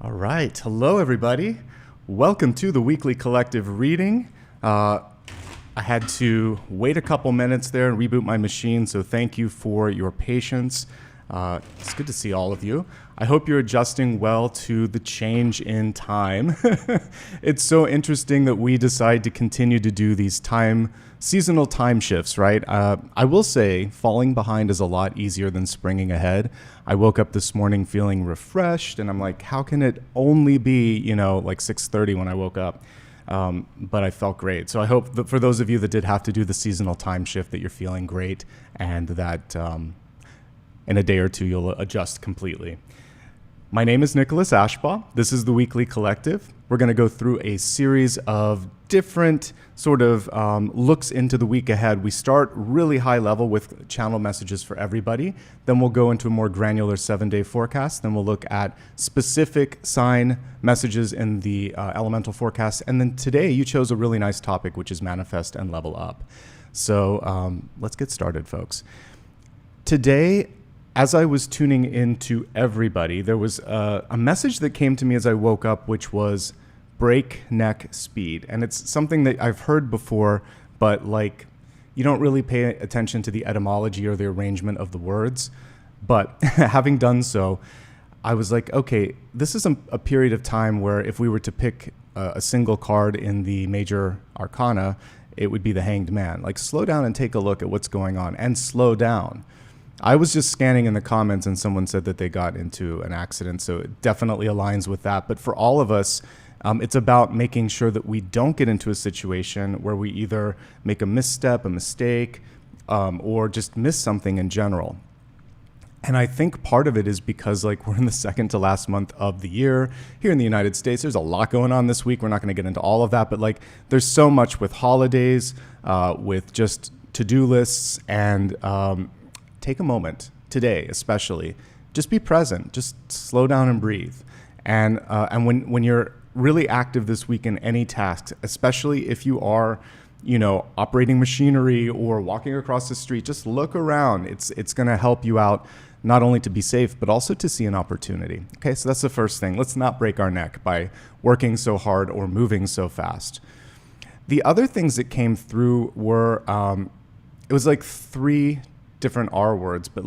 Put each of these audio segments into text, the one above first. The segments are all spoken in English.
All right. Hello, everybody. Welcome to the weekly collective reading. I had to wait a couple minutes there and reboot my machine, so thank you for your patience. It's good to see all of you. I hope you're adjusting well to the change in time. It's so interesting that we decide to continue to do these seasonal time shifts, right? I will say falling behind is a lot easier than springing ahead. I woke up this morning feeling refreshed, and I'm like, how can it only be, like 6:30 when I woke up? But I felt great. So I hope that for those of you that did have to do the seasonal time shift that you're feeling great and that in a day or two you'll adjust completely. My name is Nicholas Ashbaugh. This is the Weekly Collective. We're going to go through a series of different sort of looks into the week ahead. We start really high level with channel messages for everybody. Then we'll go into a more granular 7-day forecast. Then we'll look at specific sign messages in the elemental forecast. And then today you chose a really nice topic, which is manifest and level up. So let's get started, folks. Today, as I was tuning into everybody, there was a message that came to me as I woke up, which was breakneck speed. And it's something that I've heard before, but you don't really pay attention to the etymology or the arrangement of the words. But having done so, I was like, okay, this is a period of time where if we were to pick a single card in the major arcana, it would be the Hanged Man. Slow down and take a look at what's going on, and slow down. I was just scanning in the comments and someone said that they got into an accident, so it definitely aligns with that. But for all of us, it's about making sure that we don't get into a situation where we either make a misstep, a mistake, or just miss something in general. And I think part of it is because we're in the second to last month of the year here in the United States. There's a lot going on this week. We're not going to get into all of that, but there's so much with holidays, with just to-do lists, and take a moment today, especially, just be present, just slow down and breathe. And when you're really active this week in any task, especially if you are, operating machinery or walking across the street, just look around. It's going to help you out not only to be safe, but also to see an opportunity. Okay, so that's the first thing. Let's not break our neck by working so hard or moving so fast. The other things that came through were, it was three different R words, but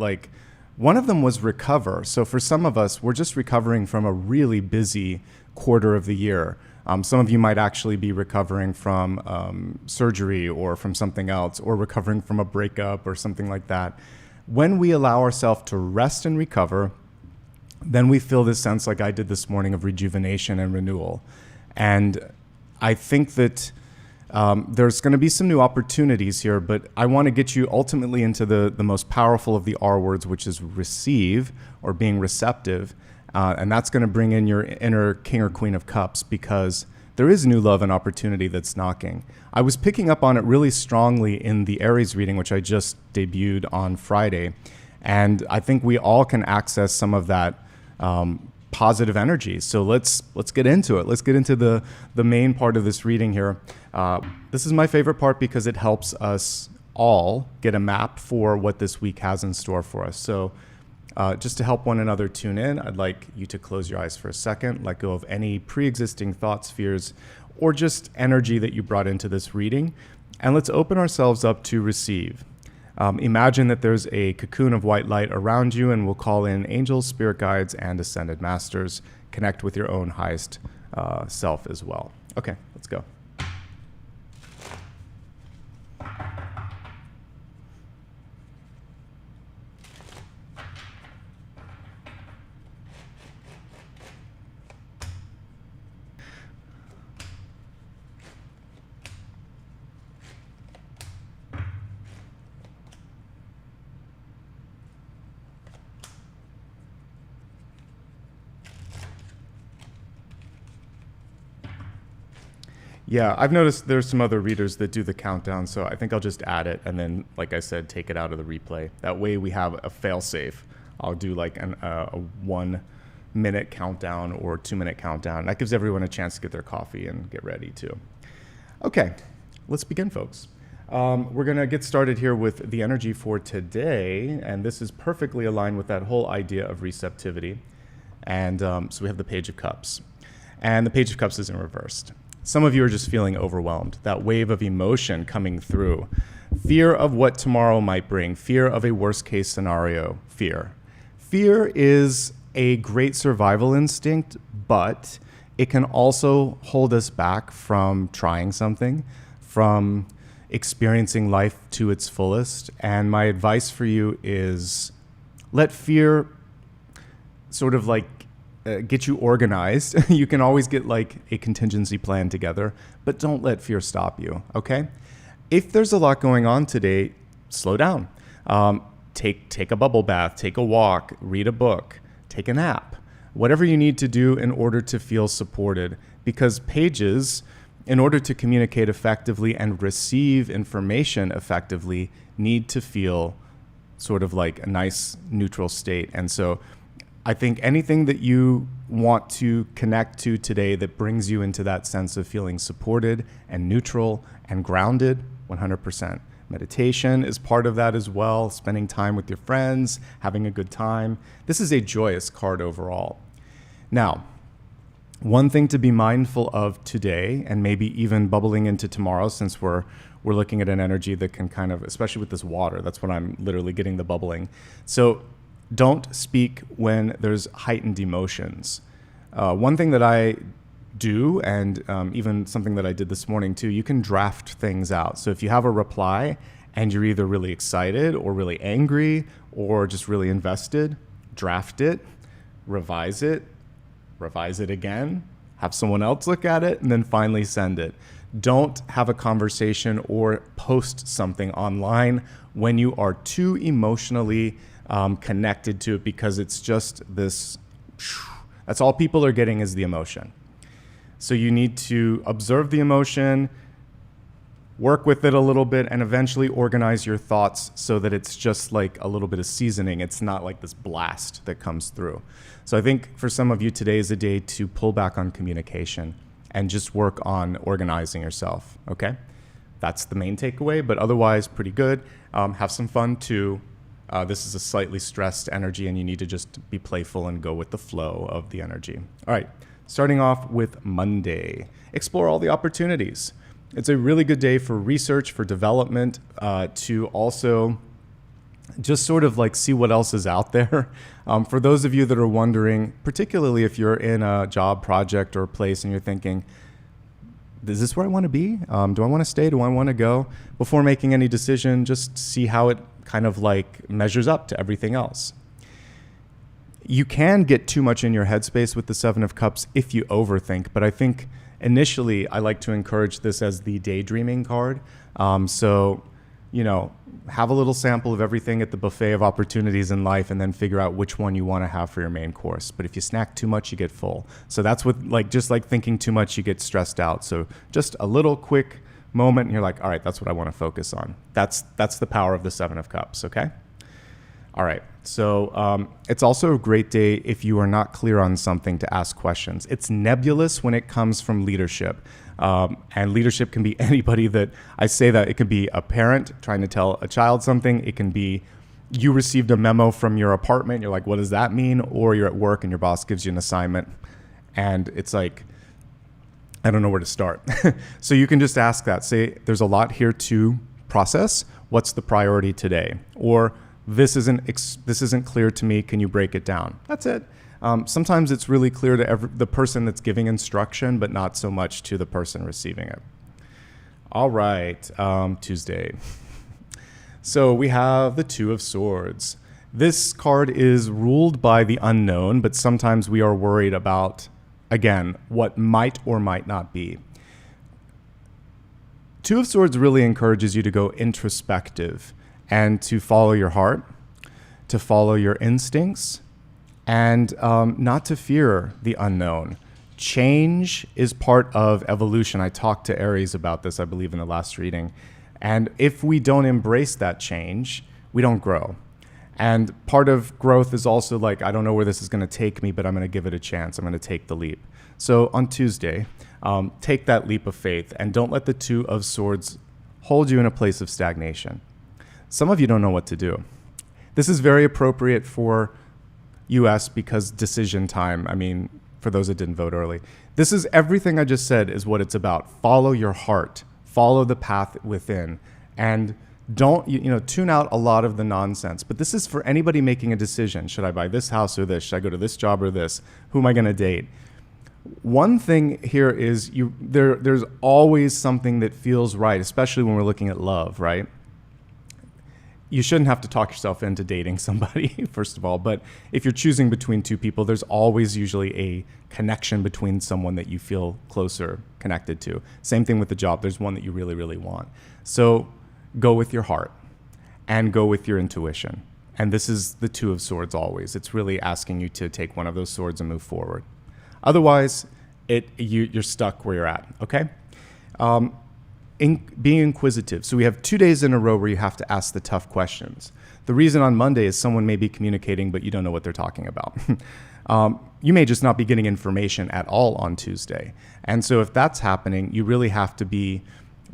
one of them was recover. So for some of us, we're just recovering from a really busy quarter of the year. Some of you might actually be recovering from surgery or from something else, or recovering from a breakup or something like that. When we allow ourselves to rest and recover, then we feel this sense, like I did this morning, of rejuvenation and renewal. And I think that there's going to be some new opportunities here, but I want to get you ultimately into the most powerful of the R words, which is receive, or being receptive. And that's going to bring in your inner King or Queen of Cups, because there is new love and opportunity that's knocking. I was picking up on it really strongly in the Aries reading, which I just debuted on Friday. And I think we all can access some of that positive energy. So let's get into it. Let's get into the main part of this reading here. This is my favorite part because it helps us all get a map for what this week has in store for us. So just to help one another tune in, I'd like you to close your eyes for a second, let go of any pre-existing thoughts, fears, or just energy that you brought into this reading, and let's open ourselves up to receive. Imagine that there's a cocoon of white light around you, and we'll call in angels, spirit guides, and ascended masters. Connect with your own highest self as well. Okay, let's go. Yeah, I've noticed there's some other readers that do the countdown, so I think I'll just add it and then, like I said, take it out of the replay. That way we have a fail-safe. I'll do a 1-minute countdown or 2-minute countdown. That gives everyone a chance to get their coffee and get ready too. Okay, let's begin, folks. We're going to get started here with the energy for today, and this is perfectly aligned with that whole idea of receptivity. And so we have the Page of Cups. And the Page of Cups is in reversed. Some of you are just feeling overwhelmed, that wave of emotion coming through. Fear of what tomorrow might bring, fear of a worst case scenario, fear. Fear is a great survival instinct, but it can also hold us back from trying something, from experiencing life to its fullest. And my advice for you is let fear sort of like get you organized. You can always get like a contingency plan together, but don't let fear stop you, okay? If there's a lot going on today, slow down. Take a bubble bath, take a walk, read a book, take a nap, whatever you need to do in order to feel supported. Because pages, in order to communicate effectively and receive information effectively, need to feel sort of like a nice neutral state. And so I think anything that you want to connect to today that brings you into that sense of feeling supported and neutral and grounded, 100%. Meditation is part of that as well, spending time with your friends, having a good time. This is a joyous card overall. Now, one thing to be mindful of today, and maybe even bubbling into tomorrow, since we're looking at an energy that can kind of, especially with this water, that's what I'm literally getting the bubbling. So don't speak when there's heightened emotions. One thing that I do, and even something that I did this morning too, you can draft things out. So if you have a reply and you're either really excited or really angry or just really invested, draft it, revise it again, have someone else look at it, and then finally send it. Don't have a conversation or post something online when you are too emotionally connected to it, because it's just this, that's all people are getting is the emotion. So you need to observe the emotion, work with it a little bit, and eventually organize your thoughts so that it's just like a little bit of seasoning. It's not like this blast that comes through. So I think for some of you, today is a day to pull back on communication and just work on organizing yourself, okay? That's the main takeaway, but otherwise pretty good. Have some fun too. This is a slightly stressed energy, and you need to just be playful and go with the flow of the energy. All right, starting off with Monday. Explore all the opportunities. It's a really good day for research, for development, to also just sort of like see what else is out there. For those of you that are wondering, particularly if you're in a job project or a place and you're thinking, is this where I want to be? Do I want to stay? Do I want to go? Before making any decision, just see how it kind of like measures up to everything else. You can get too much in your headspace with the Seven of Cups if you overthink, but I think initially I like to encourage this as the daydreaming card. So, you know, have a little sample of everything at the buffet of opportunities in life and then figure out which one you want to have for your main course. But if you snack too much, you get full. So that's what, like, just like thinking too much, you get stressed out. So just a little quick moment and you're like, all right, that's what I want to focus on. That's the power of the Seven of Cups, okay? All right, so it's also a great day if you are not clear on something to ask questions. It's nebulous when it comes from leadership. And leadership can be anybody that, I say that, it can be a parent trying to tell a child something. It can be you received a memo from your apartment. You're like, what does that mean? Or you're at work and your boss gives you an assignment. And it's like, I don't know where to start. So you can just ask that. Say, there's a lot here to process. What's the priority today? Or this isn't clear to me. Can you break it down? That's it. Sometimes it's really clear to the person that's giving instruction, but not so much to the person receiving it. All right, Tuesday. So we have the Two of Swords. This card is ruled by the unknown, but sometimes we are worried about, again, what might or might not be. Two of Swords really encourages you to go introspective and to follow your heart, to follow your instincts, and not to fear the unknown. Change is part of evolution. I talked to Aries about this, I believe, in the last reading. And if we don't embrace that change, we don't grow. And part of growth is also like, I don't know where this is going to take me, but I'm going to give it a chance. I'm going to take the leap. So on Tuesday, take that leap of faith and don't let the Two of Swords hold you in a place of stagnation. Some of you don't know what to do. This is very appropriate for US because decision time. I mean, for those that didn't vote early. This is everything I just said is what it's about. Follow your heart. Follow the path within. And don't, tune out a lot of the nonsense. But this is for anybody making a decision. Should I buy this house or this? Should I go to this job or this? Who am I going to date? One thing here is there's always something that feels right, especially when we're looking at love, right? You shouldn't have to talk yourself into dating somebody, first of all. But if you're choosing between two people, there's always usually a connection between someone that you feel closer connected to. Same thing with the job. There's one that you really, really want. So go with your heart and go with your intuition. And this is the Two of Swords always. It's really asking you to take one of those swords and move forward. Otherwise, you're stuck where you're at, okay? Being inquisitive. So we have 2 days in a row where you have to ask the tough questions. The reason on Monday is someone may be communicating, but you don't know what they're talking about. You may just not be getting information at all on Tuesday. And so if that's happening, you really have to be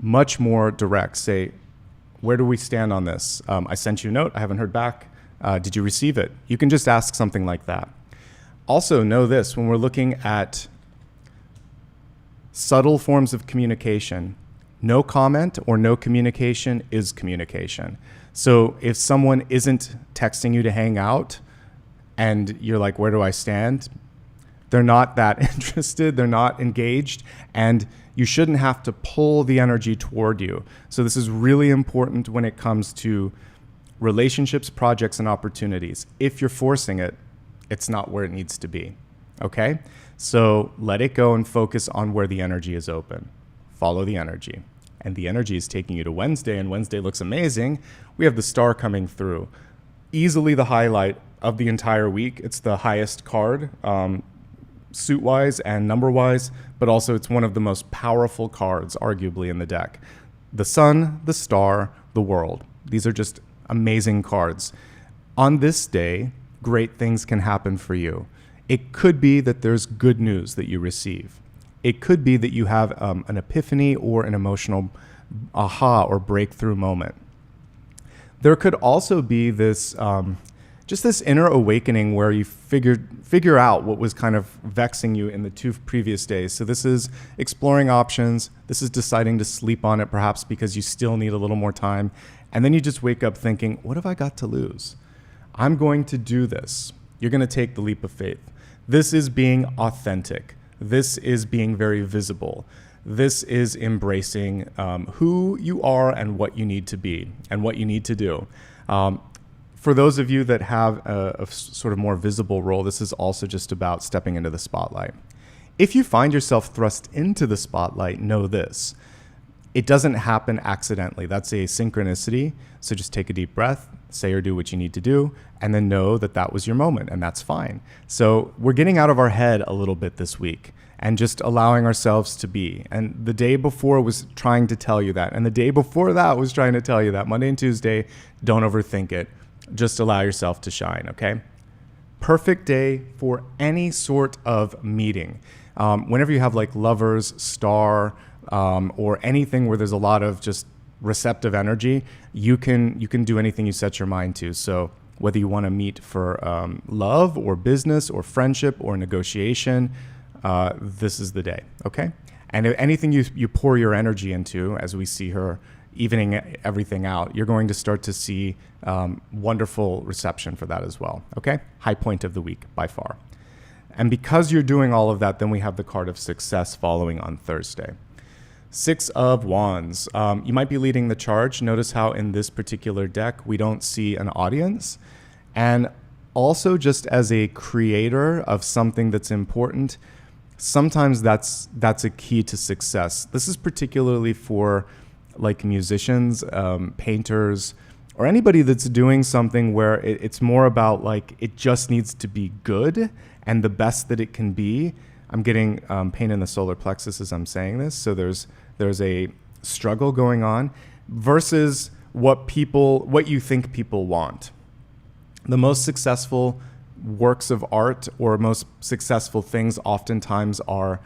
much more direct. Say, where do we stand on this? I sent you a note. I haven't heard back. Did you receive it? You can just ask something like that. Also know this, when we're looking at subtle forms of communication, no comment or no communication is communication. So if someone isn't texting you to hang out and you're like, where do I stand? They're not that interested, they're not engaged, and you shouldn't have to pull the energy toward you. So this is really important when it comes to relationships, projects, and opportunities. If you're forcing it, it's not where it needs to be, okay? So let it go and focus on where the energy is open. Follow the energy. And the energy is taking you to Wednesday, and Wednesday looks amazing. We have the star coming through. Easily the highlight of the entire week. It's the highest card, suit-wise and number-wise, but also it's one of the most powerful cards, arguably, in the deck. The sun, the star, the world. These are just amazing cards. On this day, great things can happen for you. It could be that there's good news that you receive. It could be that you have an epiphany or an emotional aha or breakthrough moment. There could also be this just this inner awakening where you figure out what was kind of vexing you in the 2 previous days. So this is exploring options. This is deciding to sleep on it perhaps because you still need a little more time. And then you just wake up thinking, what have I got to lose? I'm going to do this. You're going to take the leap of faith. This is being authentic. This is being very visible. This is embracing who you are and what you need to be and what you need to do. For those of you that have a sort of more visible role, this is also just about stepping into the spotlight. If you find yourself thrust into the spotlight, know this. It doesn't happen accidentally. That's a synchronicity. So just take a deep breath, say or do what you need to do, and then know that that was your moment, and that's fine. So we're getting out of our head a little bit this week and just allowing ourselves to be. And the day before was trying to tell you that. And the day before that was trying to tell you that. Monday and Tuesday, don't overthink it. Just allow yourself to shine, okay? Perfect day for any sort of meeting. Whenever you have like lovers, star, or anything where there's a lot of just receptive energy, you can do anything you set your mind to. So whether you want to meet for love or business or friendship or negotiation, this is the day, okay? And if anything you pour your energy into, as we see her evening everything out, you're going to start to see wonderful reception for that as well, okay? High point of the week by far. And because you're doing all of that, then we have the card of success following on Thursday. 6 of Wands. You might be leading the charge. Notice how in this particular deck, we don't see an audience. And also just as a creator of something that's important, sometimes that's a key to success. This is particularly for like musicians, painters, or anybody that's doing something where it's more about like it just needs to be good and the best that it can be. I'm getting pain in the solar plexus as I'm saying this. So there's a struggle going on versus what you think people want. The most successful works of art or most successful things oftentimes are,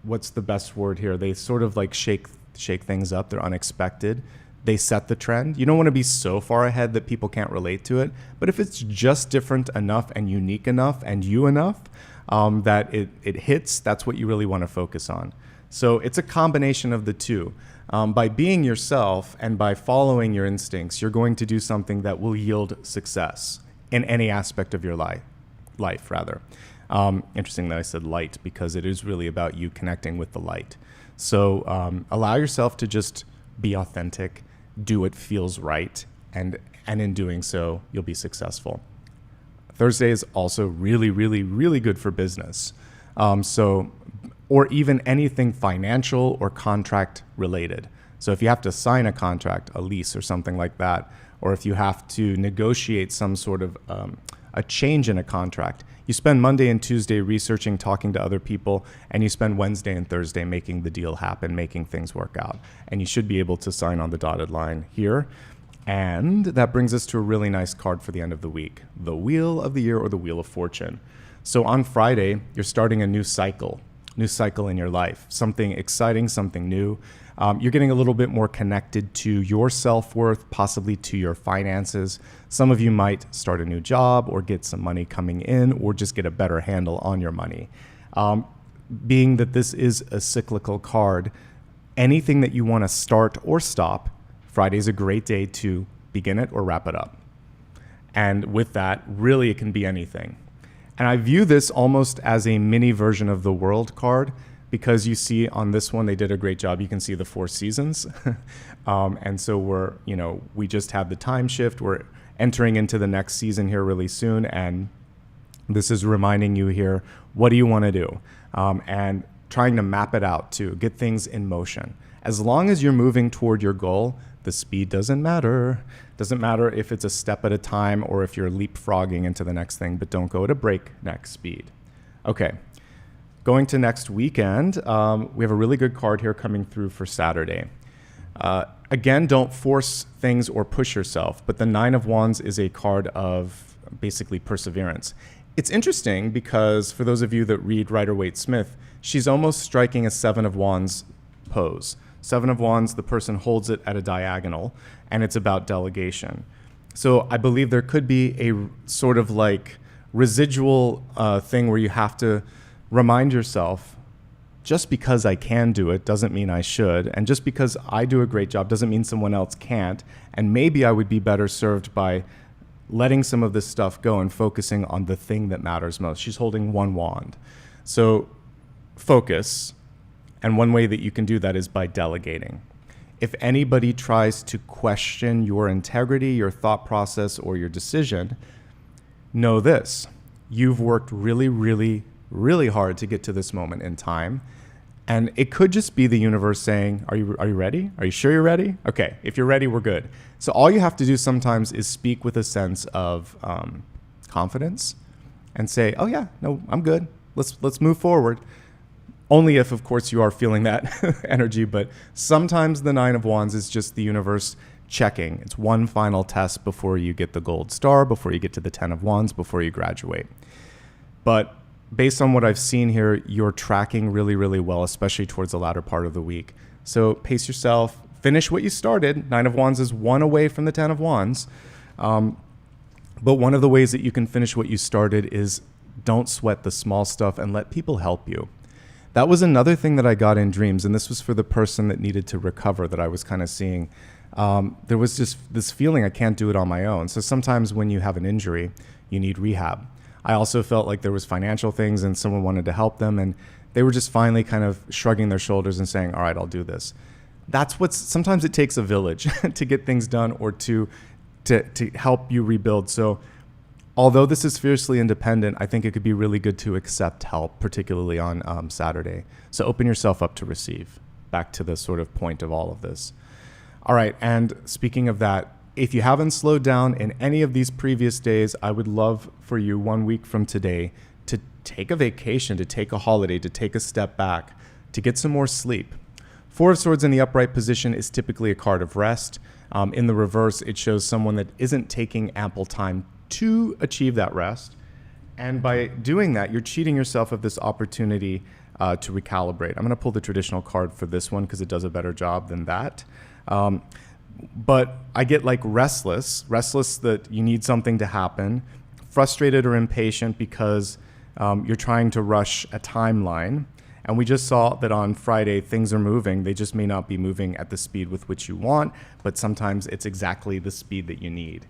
what's the best word here? They sort of like shake things up. They're unexpected. they set the trend. You don't want to be so far ahead that people can't relate to it. But if it's just different enough and unique enough and you enough that it hits, that's what you really want to focus on. So it's a combination of the two. By being yourself and by following your instincts, you're going to do something that will yield success in any aspect of your life. Interesting that I said light, because it is really about you connecting with the light. So allow yourself to just be authentic, do what feels right, and in doing so, you'll be successful. Thursday is also really, really, really good for business. Or even anything financial or contract related. So if you have to sign a contract, a lease or something like that, or if you have to negotiate some sort of a change in a contract, you spend Monday and Tuesday researching, talking to other people, and you spend Wednesday and Thursday making the deal happen, making things work out. And you should be able to sign on the dotted line here. And that brings us to a really nice card for the end of the week, the Wheel of the Year, or the Wheel of Fortune. So on Friday, you're starting a new cycle in your life, something exciting, something new. You're getting a little bit more connected to your self-worth, possibly to your finances. Some of you might start a new job or get some money coming in, or just get a better handle on your money. Being that this is a cyclical card, anything that you want to start or stop, Friday is a great day to begin it or wrap it up. And with that, really it can be anything. And I view this almost as a mini version of the World card, because you see on this one, they did a great job. You can see the 4 seasons. And so we just have the time shift. We're entering into the next season here really soon. And this is reminding you here, what do you want to do? And trying to map it out to get things in motion. As long as you're moving toward your goal, the speed doesn't matter. Doesn't matter if it's a step at a time or if you're leapfrogging into the next thing, but don't go at a breakneck speed. Okay, going to next weekend, we have a really good card here coming through for Saturday. Again, don't force things or push yourself, but the 9 of Wands is a card of basically perseverance. It's interesting because for those of you that read Rider-Waite-Smith, she's almost striking a 7 of Wands pose. 7 of Wands, the person holds it at a diagonal, and it's about delegation. So I believe there could be a sort of like residual thing where you have to remind yourself, just because I can do it doesn't mean I should, and just because I do a great job doesn't mean someone else can't, and maybe I would be better served by letting some of this stuff go and focusing on the thing that matters most. She's holding 1 wand. So focus. And one way that you can do that is by delegating. If anybody tries to question your integrity, your thought process, or your decision, know this. You've worked really, really, really hard to get to this moment in time. And it could just be the universe saying, are you ready? Are you sure you're ready? Okay, if you're ready, we're good. So all you have to do sometimes is speak with a sense of confidence and say, oh yeah, no, I'm good. Let's move forward. Only if, of course, you are feeling that energy. But sometimes the 9 of Wands is just the universe checking. It's one final test before you get the gold star, before you get to the 10 of Wands, before you graduate. But based on what I've seen here, you're tracking really, really well, especially towards the latter part of the week. So pace yourself. Finish what you started. 9 of Wands is 1 away from the 10 of Wands. But one of the ways that you can finish what you started is don't sweat the small stuff and let people help you. That was another thing that I got in dreams, and this was for the person that needed to recover that I was kind of seeing. There was just this feeling I can't do it on my own. So sometimes when you have an injury, you need rehab. I also felt like there was financial things and someone wanted to help them, and they were just finally kind of shrugging their shoulders and saying, all right, I'll do this. Sometimes it takes a village to get things done or to help you rebuild. So although this is fiercely independent, I think it could be really good to accept help, particularly on Saturday. So open yourself up to receive. Back to the sort of point of all of this. All right, and speaking of that, if you haven't slowed down in any of these previous days, I would love for you 1 week from today to take a vacation, to take a holiday, to take a step back, to get some more sleep. 4 of Swords in the upright position is typically a card of rest. In the reverse, it shows someone that isn't taking ample time to achieve that rest. And by doing that, you're cheating yourself of this opportunity to recalibrate. I'm going to pull the traditional card for this one because it does a better job than that. But I get like restless that you need something to happen, frustrated or impatient because you're trying to rush a timeline. And we just saw that on Friday, things are moving. They just may not be moving at the speed with which you want, but sometimes it's exactly the speed that you need.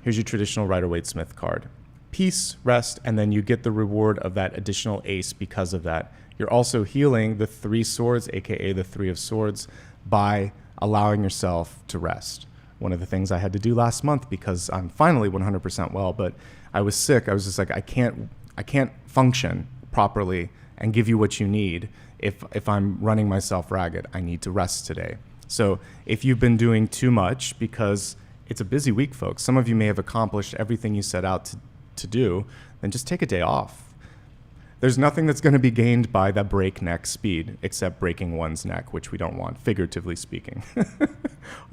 Here's your traditional Rider-Waite-Smith card. Peace, rest, and then you get the reward of that additional ace because of that. You're also healing the 3 swords, aka the 3 of swords, by allowing yourself to rest. One of the things I had to do last month, because I'm finally 100% well, but I was sick. I was just like, I can't function properly and give you what you need if I'm running myself ragged. I need to rest today. So if you've been doing too much, because it's a busy week, folks, some of you may have accomplished everything you set out to do, then just take a day off. There's nothing that's going to be gained by that breakneck speed except breaking one's neck, which we don't want, figuratively speaking.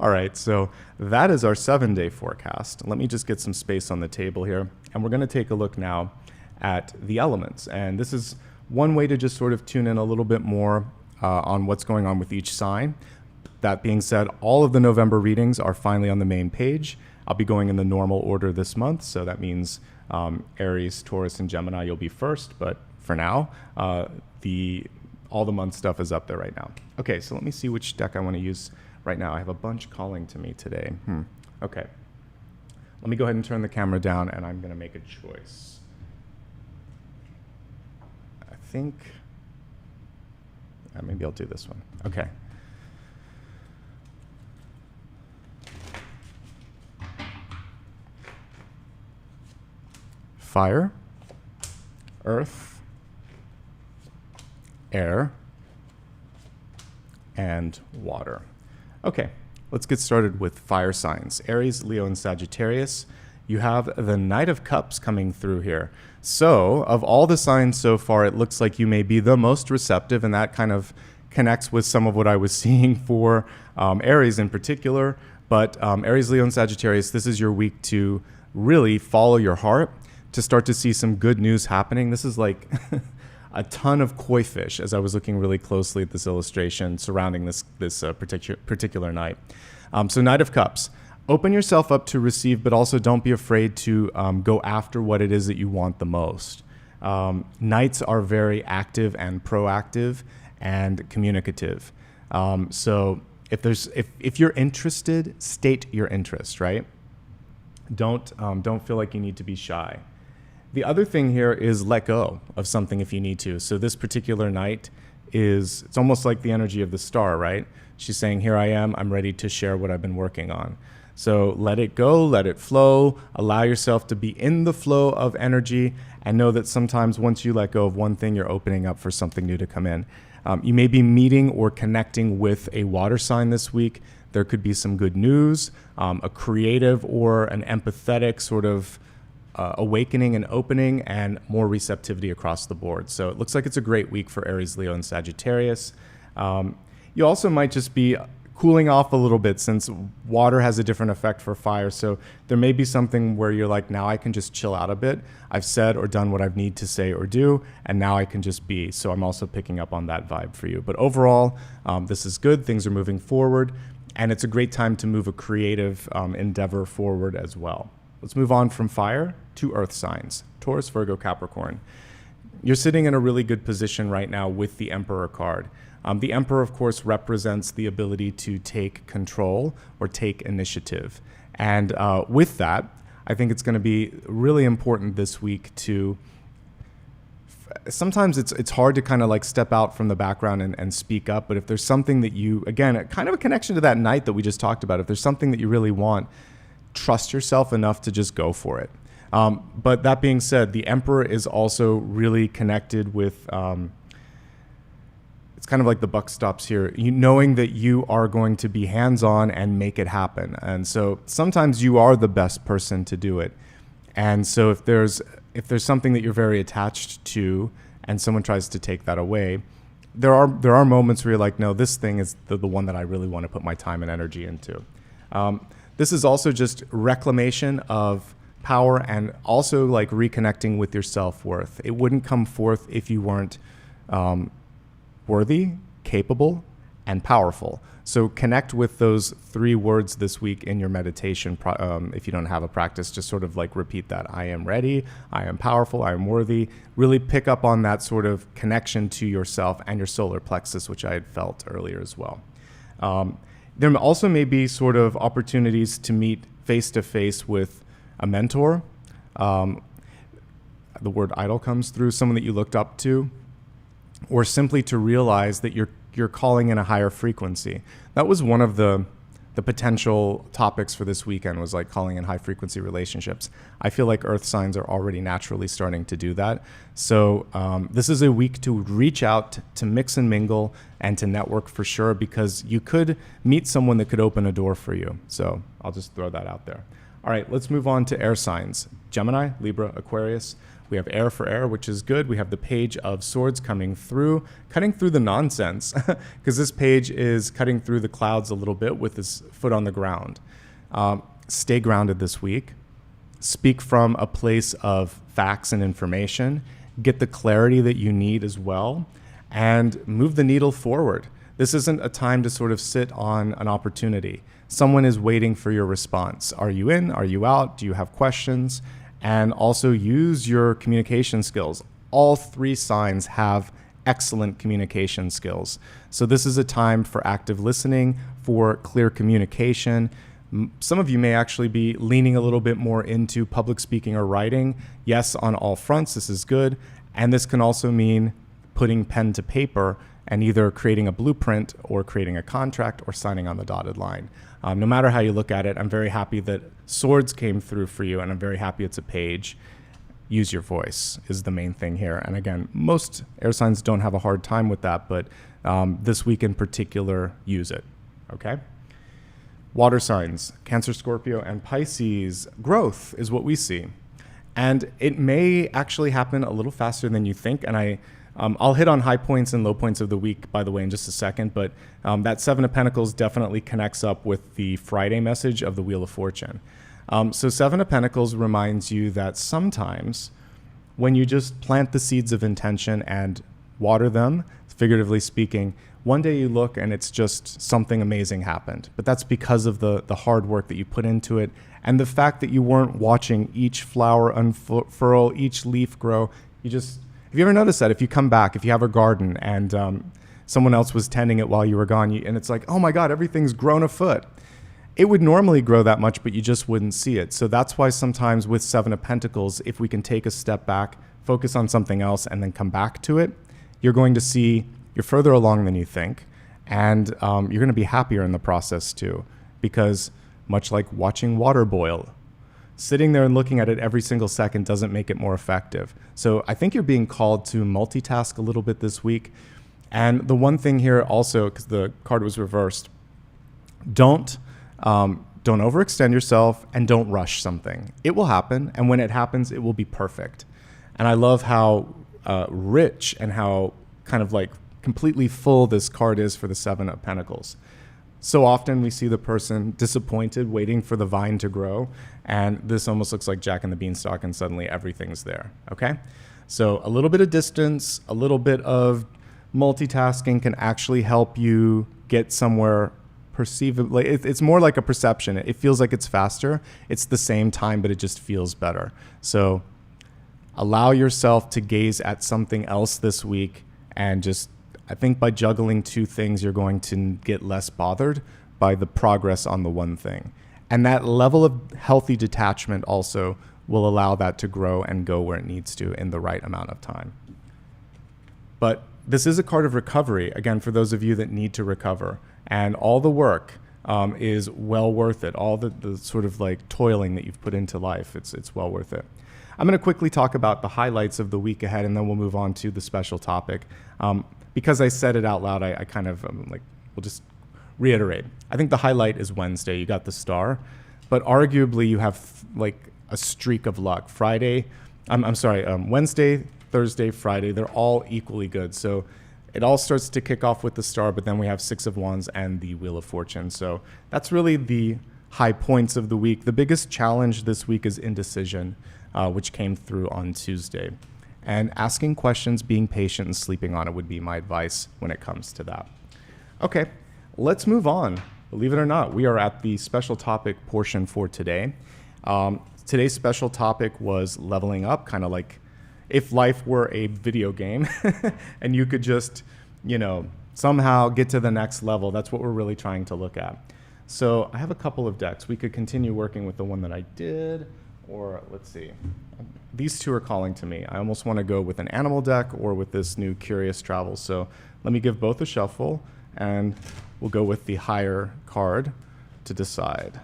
All right, so that is our 7-day forecast. Let me just get some space on the table here. And we're going to take a look now at the elements. And this is one way to just sort of tune in a little bit more on what's going on with each sign. That being said, all of the November readings are finally on the main page. I'll be going in the normal order this month, so that means Aries, Taurus, and Gemini, you'll be first, but for now, all the month stuff is up there right now. Okay, so let me see which deck I want to use right now. I have a bunch calling to me today. Okay. Let me go ahead and turn the camera down, and I'm going to make a choice. I think maybe I'll do this one. Okay. Fire, earth, air, and water. Okay, let's get started with fire signs. Aries, Leo, and Sagittarius. You have the Knight of Cups coming through here. So, of all the signs so far, it looks like you may be the most receptive, and that kind of connects with some of what I was seeing for Aries in particular. But Aries, Leo, and Sagittarius, this is your week to really follow your heart, to start to see some good news happening. This is like a ton of koi fish as I was looking really closely at this illustration surrounding this particular night. So Knight of Cups, open yourself up to receive, but also don't be afraid to go after what it is that you want the most. Knights are very active and proactive and communicative. So if you're interested, state your interest, right? Don't feel like you need to be shy. The other thing here is let go of something if you need to. So this particular night it's almost like the energy of the star, right? She's saying, here I am, I'm ready to share what I've been working on. So let it go, let it flow, allow yourself to be in the flow of energy, and know that sometimes once you let go of one thing, you're opening up for something new to come in. You may be meeting or connecting with a water sign this week. There could be some good news, a creative or an empathetic sort of awakening and opening, and more receptivity across the board. So it looks like it's a great week for Aries, Leo, and Sagittarius. You also might just be cooling off a little bit, since water has a different effect for fire. So there may be something where you're like, now I can just chill out a bit. I've said or done what I need to say or do, and now I can just be. So I'm also picking up on that vibe for you. But overall, this is good. Things are moving forward, and it's a great time to move a creative endeavor forward as well. Let's move on from fire to earth signs. Taurus, Virgo, Capricorn. You're sitting in a really good position right now with the Emperor card. The Emperor, of course, represents the ability to take control or take initiative. And with that, I think it's going to be really important this week to... Sometimes it's hard to kind of like step out from the background and speak up, but if there's something that you, again, kind of a connection to that night that we just talked about, if there's something that you really want, trust yourself enough to just go for it. But that being said, the Emperor is also really connected with, it's kind of like the buck stops here, knowing that you are going to be hands-on and make it happen. And so sometimes you are the best person to do it. And so if there's something that you're very attached to and someone tries to take that away, there are moments where you're like, no, this thing is the one that I really want to put my time and energy into. This is also just reclamation of power and also like reconnecting with your self-worth. It wouldn't come forth if you weren't worthy, capable, and powerful. So connect with those 3 words this week in your meditation. If you don't have a practice, just sort of like repeat that. I am ready, I am powerful, I am worthy. Really pick up on that sort of connection to yourself and your solar plexus, which I had felt earlier as well. There also may be sort of opportunities to meet face-to-face with a mentor. The word idol comes through, someone that you looked up to, or simply to realize that you're calling in a higher frequency. That was one of the potential topics for this weekend, was like calling in high frequency relationships. I feel like earth signs are already naturally starting to do that. So this is a week to reach out, to mix and mingle, and to network for sure, because you could meet someone that could open a door for you. So I'll just throw that out there. All right, let's move on to air signs. Gemini, Libra, Aquarius. We have air for air, which is good. We have the Page of Swords coming through, cutting through the nonsense, because this page is cutting through the clouds a little bit with his foot on the ground. Stay grounded this week. Speak from a place of facts and information. Get the clarity that you need as well, and move the needle forward. This isn't a time to sort of sit on an opportunity. Someone is waiting for your response. Are you in? Are you out? Do you have questions? And also use your communication skills. All 3 signs have excellent communication skills. So this is a time for active listening, for clear communication. Some of you may actually be leaning a little bit more into public speaking or writing. Yes, on all fronts, this is good. And this can also mean putting pen to paper and either creating a blueprint or creating a contract or signing on the dotted line. No matter how you look at it, I'm very happy that swords came through for you, and I'm very happy it's a page. Use your voice is the main thing here. And again, most air signs don't have a hard time with that, but this week in particular, use it, okay? Water signs, Cancer, Scorpio, and Pisces. Growth is what we see. And it may actually happen a little faster than you think, and I'll hit on high points and low points of the week, by the way, in just a second, but that 7 of Pentacles definitely connects up with the Friday message of the Wheel of Fortune. So 7 of Pentacles reminds you that sometimes when you just plant the seeds of intention and water them, figuratively speaking, one day you look and it's just something amazing happened. But that's because of the hard work that you put into it and the fact that you weren't watching each flower unfurl, each leaf grow. Have you ever noticed that if you come back, if you have a garden and someone else was tending it while you were gone, and it's like, oh my God, everything's grown a foot. It would normally grow that much, but you just wouldn't see it. So that's why sometimes with 7 of Pentacles, if we can take a step back, focus on something else, and then come back to it, you're going to see you're further along than you think. And you're going to be happier in the process too, because much like watching water boil, sitting there and looking at it every single second doesn't make it more effective. So I think you're being called to multitask a little bit this week. And the one thing here also, because the card was reversed, don't overextend yourself and don't rush something. It will happen, and when it happens, it will be perfect. And I love how rich and how kind of like completely full this card is for the 7 of Pentacles. So often we see the person disappointed, waiting for the vine to grow, and this almost looks like Jack and the Beanstalk, and suddenly everything's there, okay? So a little bit of distance, a little bit of multitasking can actually help you get somewhere perceivably. It's more like a perception. It feels like it's faster. It's the same time, but it just feels better. So allow yourself to gaze at something else this week, and just, I think by juggling 2 things, you're going to get less bothered by the progress on the one thing. And that level of healthy detachment also will allow that to grow and go where it needs to in the right amount of time. But this is a card of recovery, again, for those of you that need to recover. And all the work is well worth it. All the sort of like toiling that you've put into life, it's well worth it. I'm going to quickly talk about the highlights of the week ahead, and then we'll move on to the special topic. Because I said it out loud, I kind of we'll just reiterate. I think the highlight is Wednesday. You got the star, but arguably you have like a streak of luck. Wednesday, Thursday, Friday, they're all equally good. So it all starts to kick off with the star, but then we have 6 of Wands and the Wheel of Fortune. So that's really the high points of the week. The biggest challenge this week is indecision, which came through on Tuesday. And asking questions, being patient, and sleeping on it would be my advice when it comes to that. Okay, let's move on. Believe it or not, we are at the special topic portion for today. Today's special topic was leveling up, kind of like if life were a video game and you could just, somehow get to the next level. That's what we're really trying to look at. So I have a couple of decks. We could continue working with the one that I did, or let's see. These two are calling to me. I almost want to go with an animal deck or with this new Curious Travel. So let me give both a shuffle, and we'll go with the higher card to decide.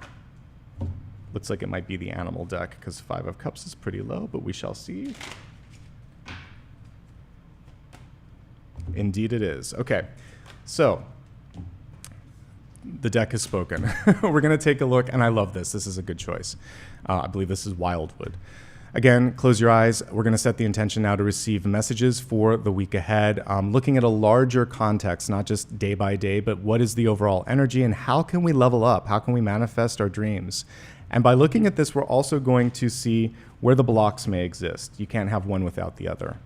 Looks like it might be the animal deck because Five of Cups is pretty low, but we shall see. Indeed it is. Okay, so the deck has spoken. We're going to take a look, and I love this. This is a good choice. I believe this is Wildwood. Again, close your eyes. We're going to set the intention now to receive messages for the week ahead, looking at a larger context, not just day by day, but what is the overall energy and how can we level up? How can we manifest our dreams? And by looking at this, we're also going to see where the blocks may exist. You can't have one without the other.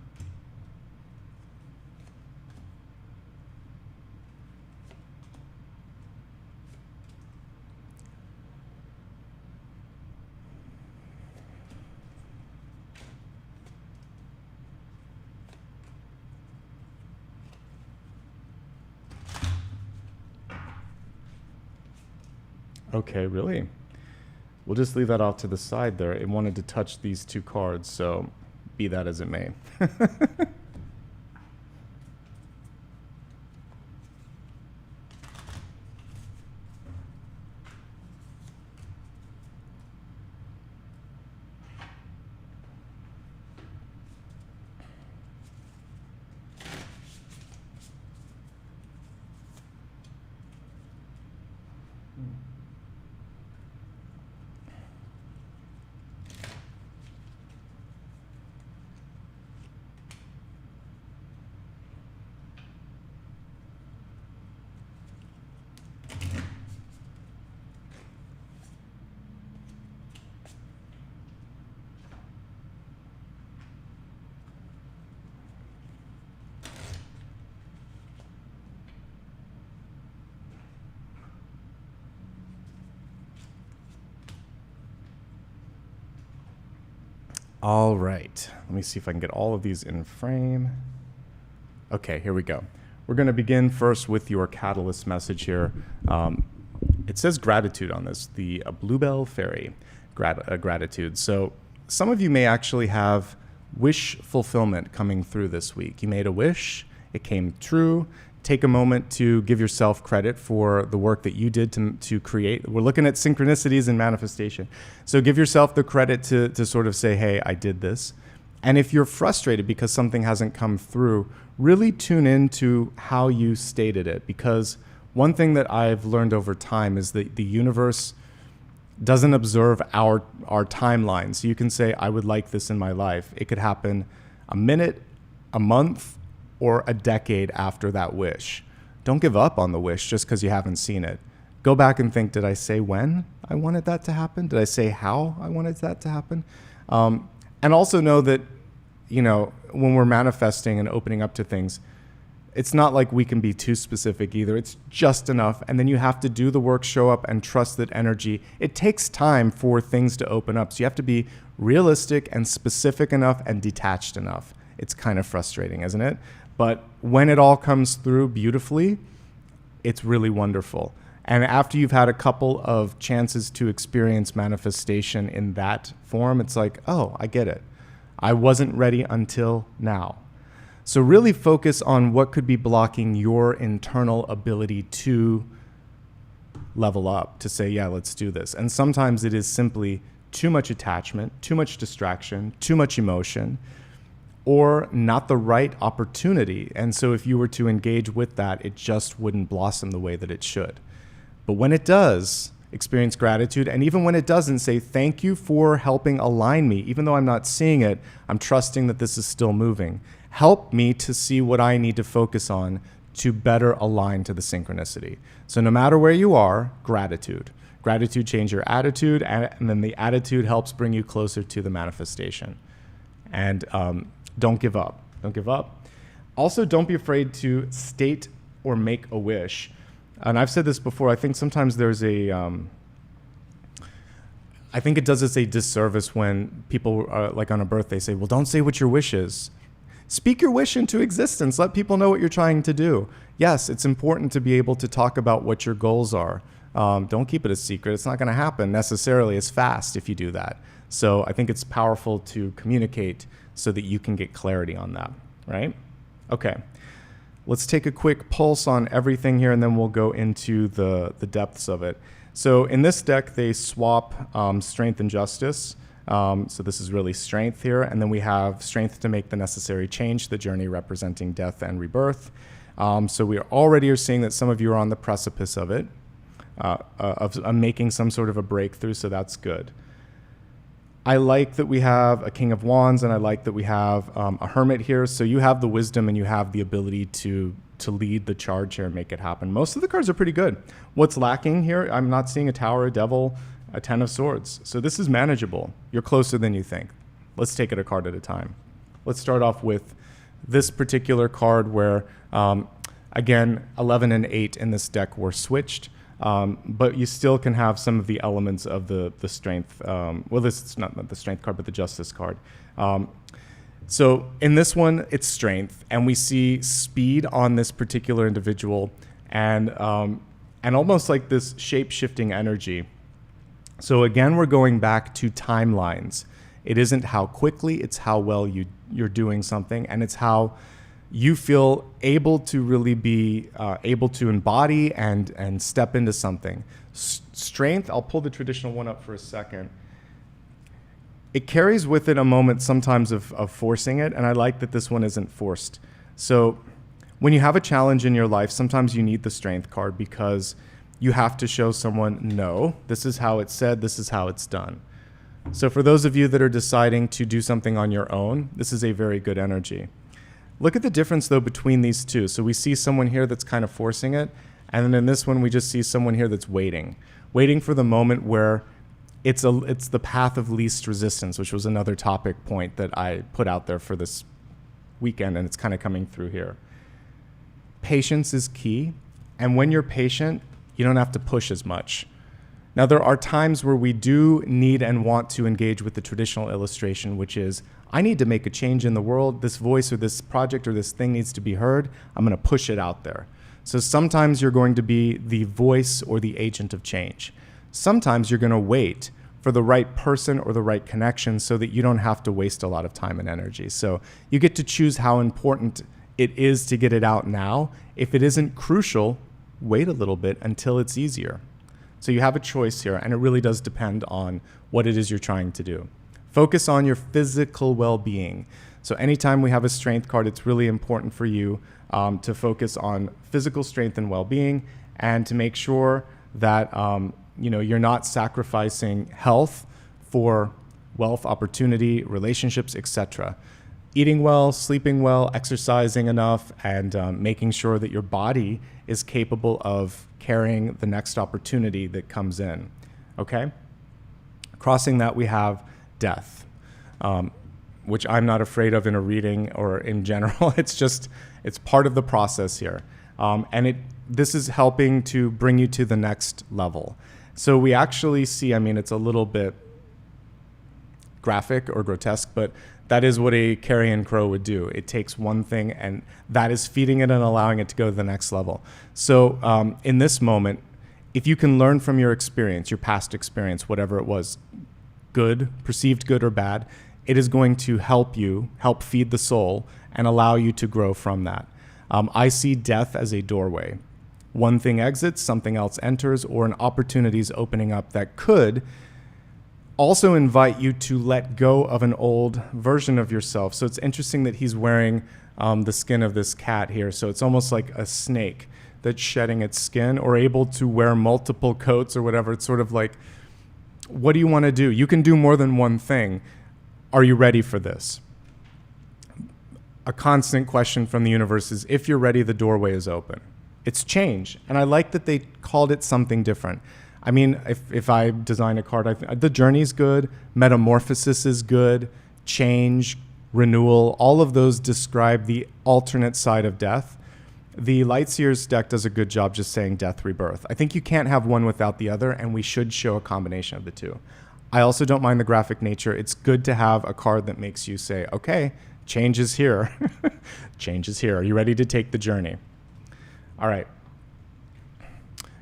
Okay, really? We'll just leave that off to the side there. It wanted to touch these two cards, so be that as it may. All right, let me see if I can get all of these in frame. Okay, here we go. We're going to begin first with your catalyst message here. It says gratitude on this, the Bluebell Fairy gratitude. So some of you may actually have wish fulfillment coming through this week. You made a wish, it came true. Take a moment to give yourself credit for the work that you did to create. We're looking at synchronicities and manifestation. So give yourself the credit to sort of say, hey, I did this. And if you're frustrated because something hasn't come through, really tune into how you stated it. Because one thing that I've learned over time is that the universe doesn't observe our timeline. So you can say, I would like this in my life. It could happen a minute, a month, or a decade after that wish. Don't give up on the wish just because you haven't seen it. Go back and think, did I say when I wanted that to happen? Did I say how I wanted that to happen? And also know that, when we're manifesting and opening up to things, it's not like we can be too specific either. It's just enough. And then you have to do the work, show up, and trust that energy. It takes time for things to open up. So you have to be realistic and specific enough and detached enough. It's kind of frustrating, isn't it? But when it all comes through beautifully, it's really wonderful. And after you've had a couple of chances to experience manifestation in that form, it's like, oh, I get it. I wasn't ready until now. So really focus on what could be blocking your internal ability to level up, to say, yeah, let's do this. And sometimes it is simply too much attachment, too much distraction, too much emotion, or not the right opportunity. And so if you were to engage with that, it just wouldn't blossom the way that it should. But when it does, experience gratitude. And even when it doesn't, say, thank you for helping align me. Even though I'm not seeing it, I'm trusting that this is still moving. Help me to see what I need to focus on to better align to the synchronicity. So no matter where you are, gratitude. Gratitude changes your attitude, and then the attitude helps bring you closer to the manifestation. And don't give up. Don't give up. Also, don't be afraid to state or make a wish. And I've said this before, I think sometimes there's I think it does us a disservice when people, like on a birthday, say, well, don't say what your wish is. Speak your wish into existence. Let people know what you're trying to do. Yes, it's important to be able to talk about what your goals are. Don't keep it a secret. It's not going to happen necessarily as fast if you do that. So I think it's powerful to communicate so that you can get clarity on that, right? Okay. Let's take a quick pulse on everything here, and then we'll go into the depths of it. So in this deck, they swap strength and justice. So this is really strength here. And then we have strength to make the necessary change, the journey representing death and rebirth. So we already are seeing that some of you are on the precipice of it, of making some sort of a breakthrough. So that's good. I like that we have a King of Wands, and I like that we have a Hermit here. So you have the wisdom and you have the ability to lead the charge here and make it happen. Most of the cards are pretty good. What's lacking here? I'm not seeing a Tower, a Devil, a Ten of Swords. So this is manageable. You're closer than you think. Let's take it a card at a time. Let's start off with this particular card where, again, 11 and 8 in this deck were switched. But you still can have some of the elements of the strength. Well, this is not the strength card, but the justice card. So in this one, it's strength, and we see speed on this particular individual, and almost like this shape-shifting energy. So again, we're going back to timelines. It isn't how quickly, it's how well you're doing something, and it's how you feel able to really be able to embody and step into something. Strength, I'll pull the traditional one up for a second. It carries with it a moment sometimes of forcing it, and I like that this one isn't forced. So when you have a challenge in your life, sometimes you need the strength card because you have to show someone, no, this is how it's said, this is how it's done. So for those of you that are deciding to do something on your own, this is a very good energy. Look at the difference, though, between these two. So we see someone here that's kind of forcing it, and then in this one, we just see someone here that's waiting for the moment where it's the path of least resistance, which was another topic point that I put out there for this weekend, and it's kind of coming through here. Patience is key, and when you're patient, you don't have to push as much. Now, there are times where we do need and want to engage with the traditional illustration, which is, I need to make a change in the world. This voice or this project or this thing needs to be heard. I'm going to push it out there. So sometimes you're going to be the voice or the agent of change. Sometimes you're going to wait for the right person or the right connection so that you don't have to waste a lot of time and energy. So you get to choose how important it is to get it out now. If it isn't crucial, wait a little bit until it's easier. So you have a choice here, and it really does depend on what it is you're trying to do. Focus on your physical well-being. So anytime we have a strength card, it's really important for you to focus on physical strength and well-being, and to make sure that you're not sacrificing health for wealth, opportunity, relationships, etc. Eating well, sleeping well, exercising enough, and making sure that your body is capable of carrying the next opportunity that comes in. Okay? Crossing that, we have death, which I'm not afraid of in a reading or in general. It's part of the process here. And this is helping to bring you to the next level. So we actually see, it's a little bit graphic or grotesque, but that is what a carrion crow would do. It takes one thing, and that is feeding it and allowing it to go to the next level. So in this moment, if you can learn from your experience, your past experience, whatever it was, good, perceived good or bad, it is going to help feed the soul and allow you to grow from that. I see death as a doorway. One thing exits, something else enters, or an opportunity is opening up that could also invite you to let go of an old version of yourself. So it's interesting that he's wearing the skin of this cat here. So it's almost like a snake that's shedding its skin, or able to wear multiple coats or whatever. It's sort of like, what do you want to do? You can do more than one thing. Are you ready for this? A constant question from the universe is, if you're ready, the doorway is open. It's change. And I like that they called it something different. If I design a card, the journey's good, metamorphosis is good, change, renewal, all of those describe the alternate side of death. The Lightseers deck does a good job just saying death, rebirth. I think you can't have one without the other, and we should show a combination of the two. I also don't mind the graphic nature. It's good to have a card that makes you say, okay, change is here. Change is here. Are you ready to take the journey? All right.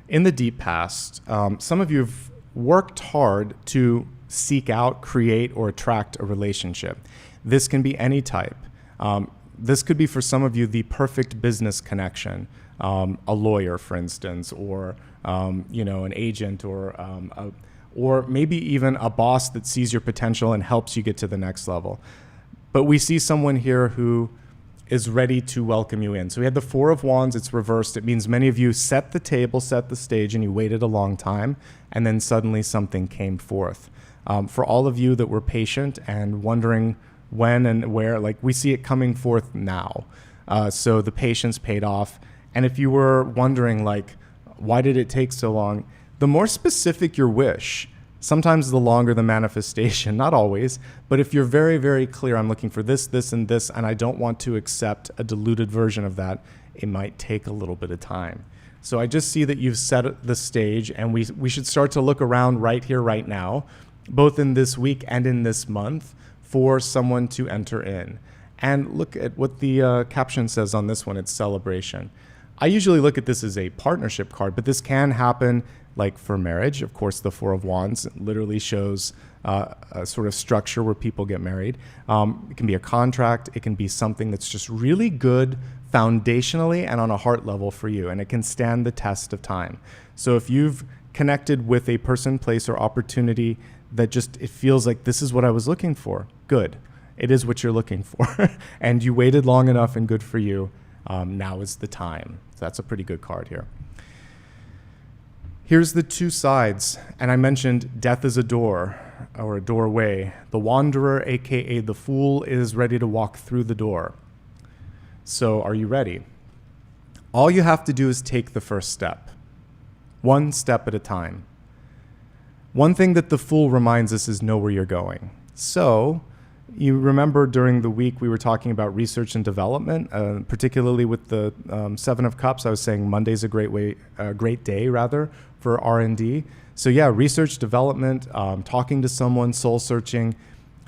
In the deep past, some of you have worked hard to seek out, create, or attract a relationship. This can be any type. This could be for some of you the perfect business connection, a lawyer, for instance, or an agent, or maybe even a boss that sees your potential and helps you get to the next level. But we see someone here who is ready to welcome you in. So we had the Four of Wands. It's reversed. It means many of you set the table, set the stage, and you waited a long time, and then suddenly something came forth. For all of you that were patient and wondering when and where, like, we see it coming forth now. So the patience paid off. And if you were wondering, like, why did it take so long? The more specific your wish, sometimes the longer the manifestation, not always, but if you're very, very clear, I'm looking for this, this, and this, and I don't want to accept a diluted version of that, it might take a little bit of time. So I just see that you've set the stage, and we should start to look around right here, right now, both in this week and in this month, for someone to enter in. And look at what the caption says on this one. It's celebration. I usually look at this as a partnership card, but this can happen like for marriage. Of course, the Four of Wands literally shows a sort of structure where people get married. It can be a contract. It can be something that's just really good foundationally and on a heart level for you, and it can stand the test of time. So if you've connected with a person, place, or opportunity that just, it feels like this is what I was looking for, good. It is what you're looking for. And you waited long enough, and good for you. Now is the time. So that's a pretty good card here. Here's the two sides. And I mentioned death is a door or a doorway. The wanderer, aka the fool, is ready to walk through the door. So are you ready? All you have to do is take the first step, one step at a time. One thing that the Fool reminds us is know where you're going. So you remember during the week we were talking about research and development, particularly with the Seven of Cups. I was saying Monday's a great day for R&D. So yeah, research, development, talking to someone, soul searching,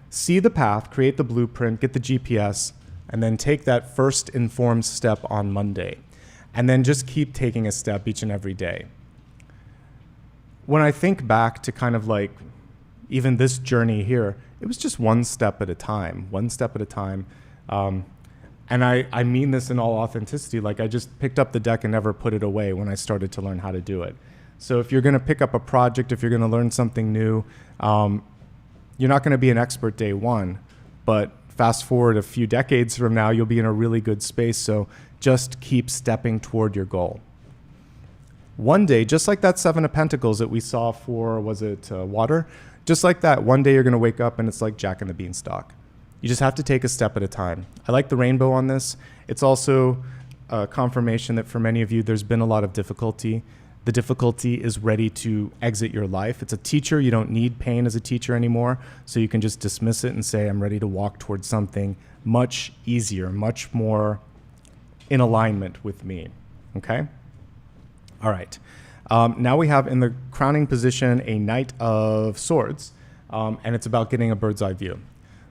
see the path, create the blueprint, get the GPS, and then take that first informed step on Monday. And then just keep taking a step each and every day. When I think back to kind of like even this journey here, it was just one step at a time. And I mean this in all authenticity. Like, I just picked up the deck and never put it away when I started to learn how to do it. So if you're going to pick up a project, if you're going to learn something new, you're not going to be an expert day one, but fast forward a few decades from now, you'll be in a really good space. So just keep stepping toward your goal. One day, just like that Seven of Pentacles that we saw for, was it water? Just like that, one day you're going to wake up and it's like Jack and the Beanstalk. You just have to take a step at a time. I like the rainbow on this. It's also a confirmation that for many of you, there's been a lot of difficulty. The difficulty is ready to exit your life. It's a teacher. You don't need pain as a teacher anymore. So you can just dismiss it and say, I'm ready to walk towards something much easier, much more in alignment with me. Okay? All right. Now we have in the crowning position a Knight of Swords, and it's about getting a bird's eye view.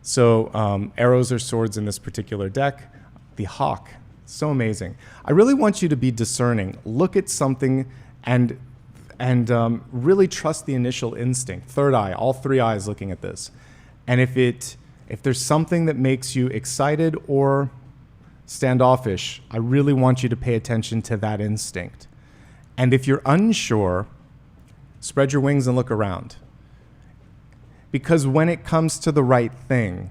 So arrows are swords in this particular deck. The hawk, so amazing. I really want you to be discerning. Look at something and really trust the initial instinct. Third eye, all three eyes looking at this. And if there's something that makes you excited or standoffish, I really want you to pay attention to that instinct. And if you're unsure, spread your wings and look around. Because when it comes to the right thing,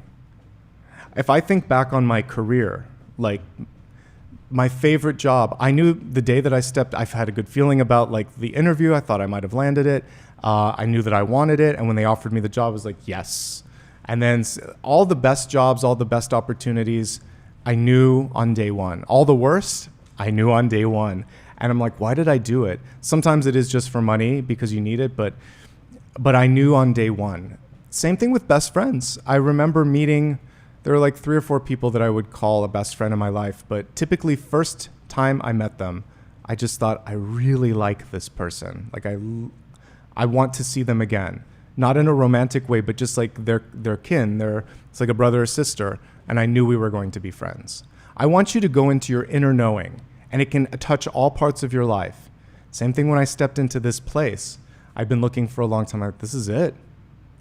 if I think back on my career, like my favorite job, I knew the day that I stepped, I've had a good feeling about like the interview. I thought I might have landed it. I knew that I wanted it. And when they offered me the job, I was like, yes. And then all the best jobs, all the best opportunities, I knew on day one. All the worst, I knew on day one. And I'm like, why did I do it? Sometimes it is just for money because you need it, but I knew on day one. Same thing with best friends. I remember meeting There are like 3 or 4 people that I would call a best friend in my life, but typically first time I met them, I just thought, I really like this person. Like I want to see them again. Not in a romantic way, but just like they're kin. It's like a brother or sister, and I knew we were going to be friends. I want you to go into your inner knowing, and it can touch all parts of your life. Same thing when I stepped into this place. I've been looking for a long time. I'm like, this is it.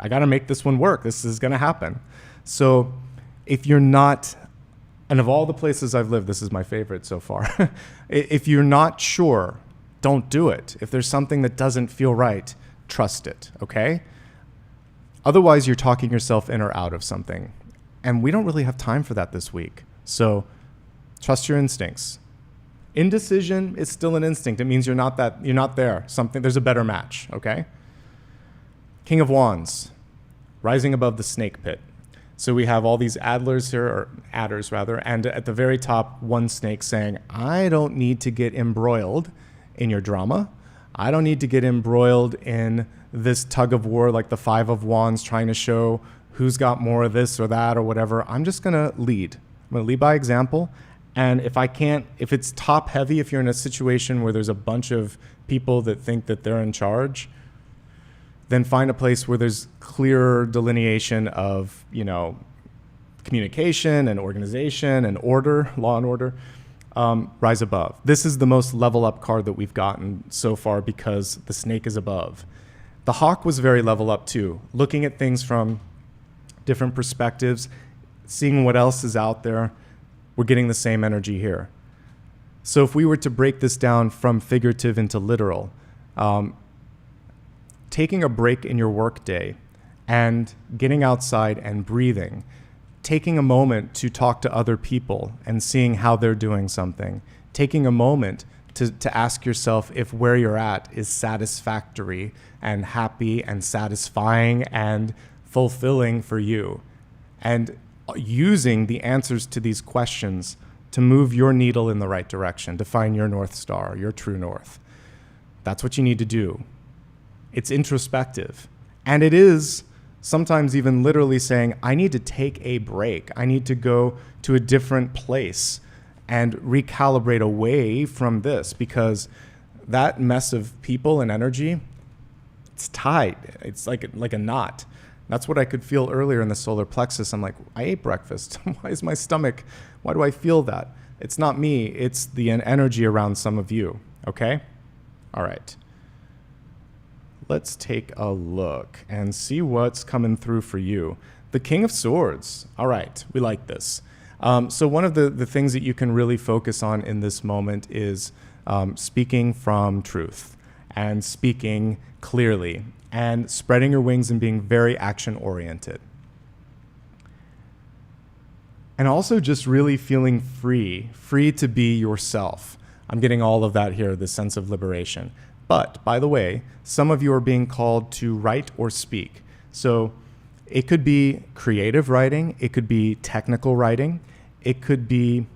I got to make this one work. This is going to happen. So if you're not, and of all the places I've lived, this is my favorite so far. If you're not sure, don't do it. If there's something that doesn't feel right, trust it, okay? Otherwise, you're talking yourself in or out of something. And we don't really have time for that this week. So trust your instincts. Indecision is still an instinct. It means you're not there. There's a better match, okay? King of Wands, rising above the snake pit. So we have all these adders here, or adders rather, and at the very top, one snake saying, I don't need to get embroiled in your drama. I don't need to get embroiled in this tug of war like the 5 of Wands trying to show who's got more of this or that or whatever. I'm just going to lead. I'm going to lead by example. And if it's top heavy, if you're in a situation where there's a bunch of people that think that they're in charge, then find a place where there's clear delineation of, communication and organization and order, law and order. Rise above. This is the most level up card that we've gotten so far because the snake is above. The hawk was very level up too, looking at things from different perspectives, seeing what else is out there. We're getting the same energy here. So if we were to break this down from figurative into literal, taking a break in your workday and getting outside and breathing, taking a moment to talk to other people and seeing how they're doing something, taking a moment to ask yourself if where you're at is satisfactory and happy and satisfying and fulfilling for you. And using the answers to these questions to move your needle in the right direction, to find your North Star, your true north. That's what you need to do. It's introspective. And it is sometimes even literally saying, I need to take a break. I need to go to a different place and recalibrate away from this, because that mess of people and energy, it's tied. It's like a knot. That's what I could feel earlier in the solar plexus. I'm like, I ate breakfast. Why is my stomach, why do I feel that? It's not me. It's the energy around some of you. Okay? All right. Let's take a look and see what's coming through for you. The King of Swords. All right. We like this. So one of the things that you can really focus on in this moment is speaking from truth and speaking clearly and spreading your wings and being very action-oriented. And also just really feeling free to be yourself. I'm getting all of that here, this sense of liberation. But, by the way, some of you are being called to write or speak. So it could be creative writing, it could be technical writing, it could be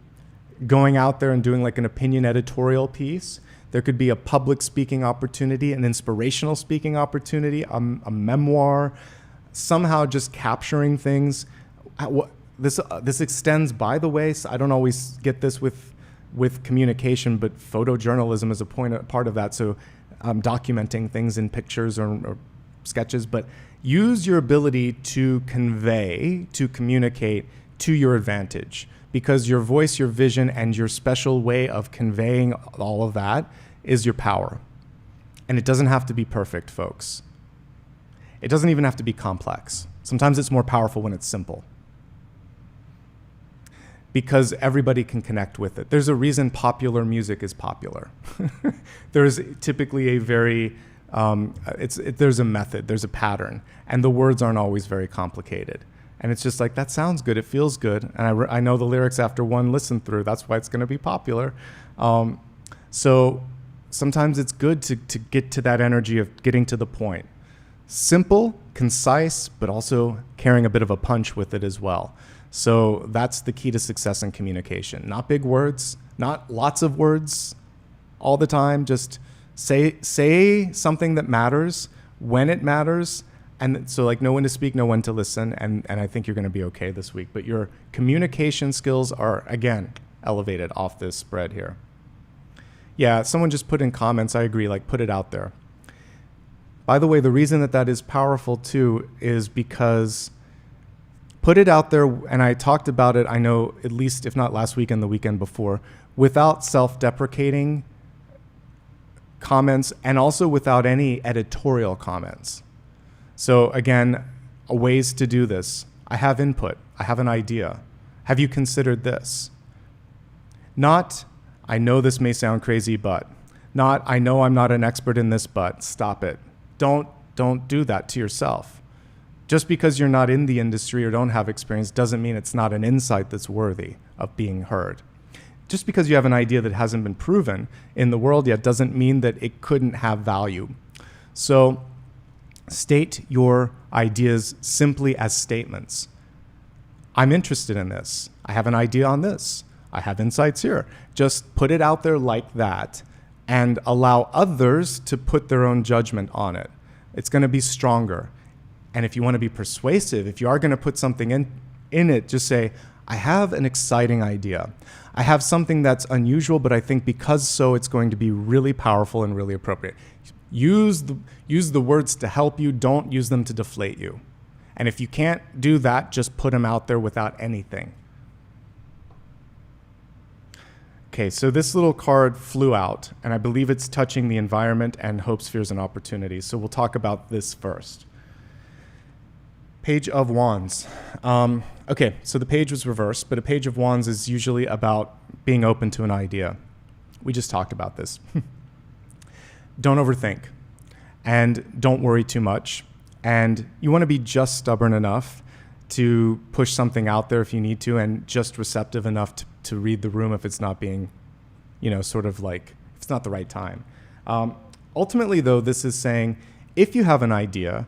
going out there and doing like an opinion editorial piece. There could be a public speaking opportunity, an inspirational speaking opportunity, a memoir, somehow just capturing things. This extends, by the way, so I don't always get this with communication, but photojournalism is part of that. So documenting things in pictures or sketches, but use your ability to convey, to communicate to your advantage, because your voice, your vision, and your special way of conveying all of that is your power. And it doesn't have to be perfect, folks. It doesn't even have to be complex. Sometimes it's more powerful when it's simple, because everybody can connect with it. There's a reason popular music is popular. There's typically a very, there's a method, there's a pattern, and the words aren't always very complicated. And it's just like, that sounds good, it feels good, and I know the lyrics after one listen through, that's why it's gonna be popular. So sometimes it's good to get to that energy of getting to the point. Simple, concise, but also carrying a bit of a punch with it as well. So that's the key to success in communication. Not big words, not lots of words all the time. Just say something that matters when it matters, And so like know when to speak, know when to listen, and I think you're going to be okay this week. But your communication skills are, again, elevated off this spread here. Yeah, someone just put in comments, I agree, like put it out there. By the way, the reason that that is powerful too is because put it out there, and I talked about it, I know, at least if not last weekend, the weekend before, without self-deprecating comments and also without any editorial comments. So again, ways to do this. I have input. I have an idea. Have you considered this? Not, I know this may sound crazy, but. Not, I know I'm not an expert in this, but. Stop it. Don't do that to yourself. Just because you're not in the industry or don't have experience doesn't mean it's not an insight that's worthy of being heard. Just because you have an idea that hasn't been proven in the world yet doesn't mean that it couldn't have value. So state your ideas simply as statements. I'm interested in this. I have an idea on this. I have insights here. Just put it out there like that and allow others to put their own judgment on it. It's going to be stronger. And if you want to be persuasive, if you are going to put something in it, just say, I have an exciting idea. I have something that's unusual, but I think because so, it's going to be really powerful and really appropriate. Use the words to help you. Don't use them to deflate you. And if you can't do that, just put them out there without anything. Okay, so this little card flew out, and I believe it's touching the environment and hopes, fears, and opportunities. So we'll talk about this first. Page of Wands. Okay, so the page was reversed, but a Page of Wands is usually about being open to an idea. We just talked about this. Don't overthink, and don't worry too much. And you want to be just stubborn enough to push something out there if you need to, and just receptive enough to read the room if it's not being, sort of like, if it's not the right time. Ultimately, though, this is saying, if you have an idea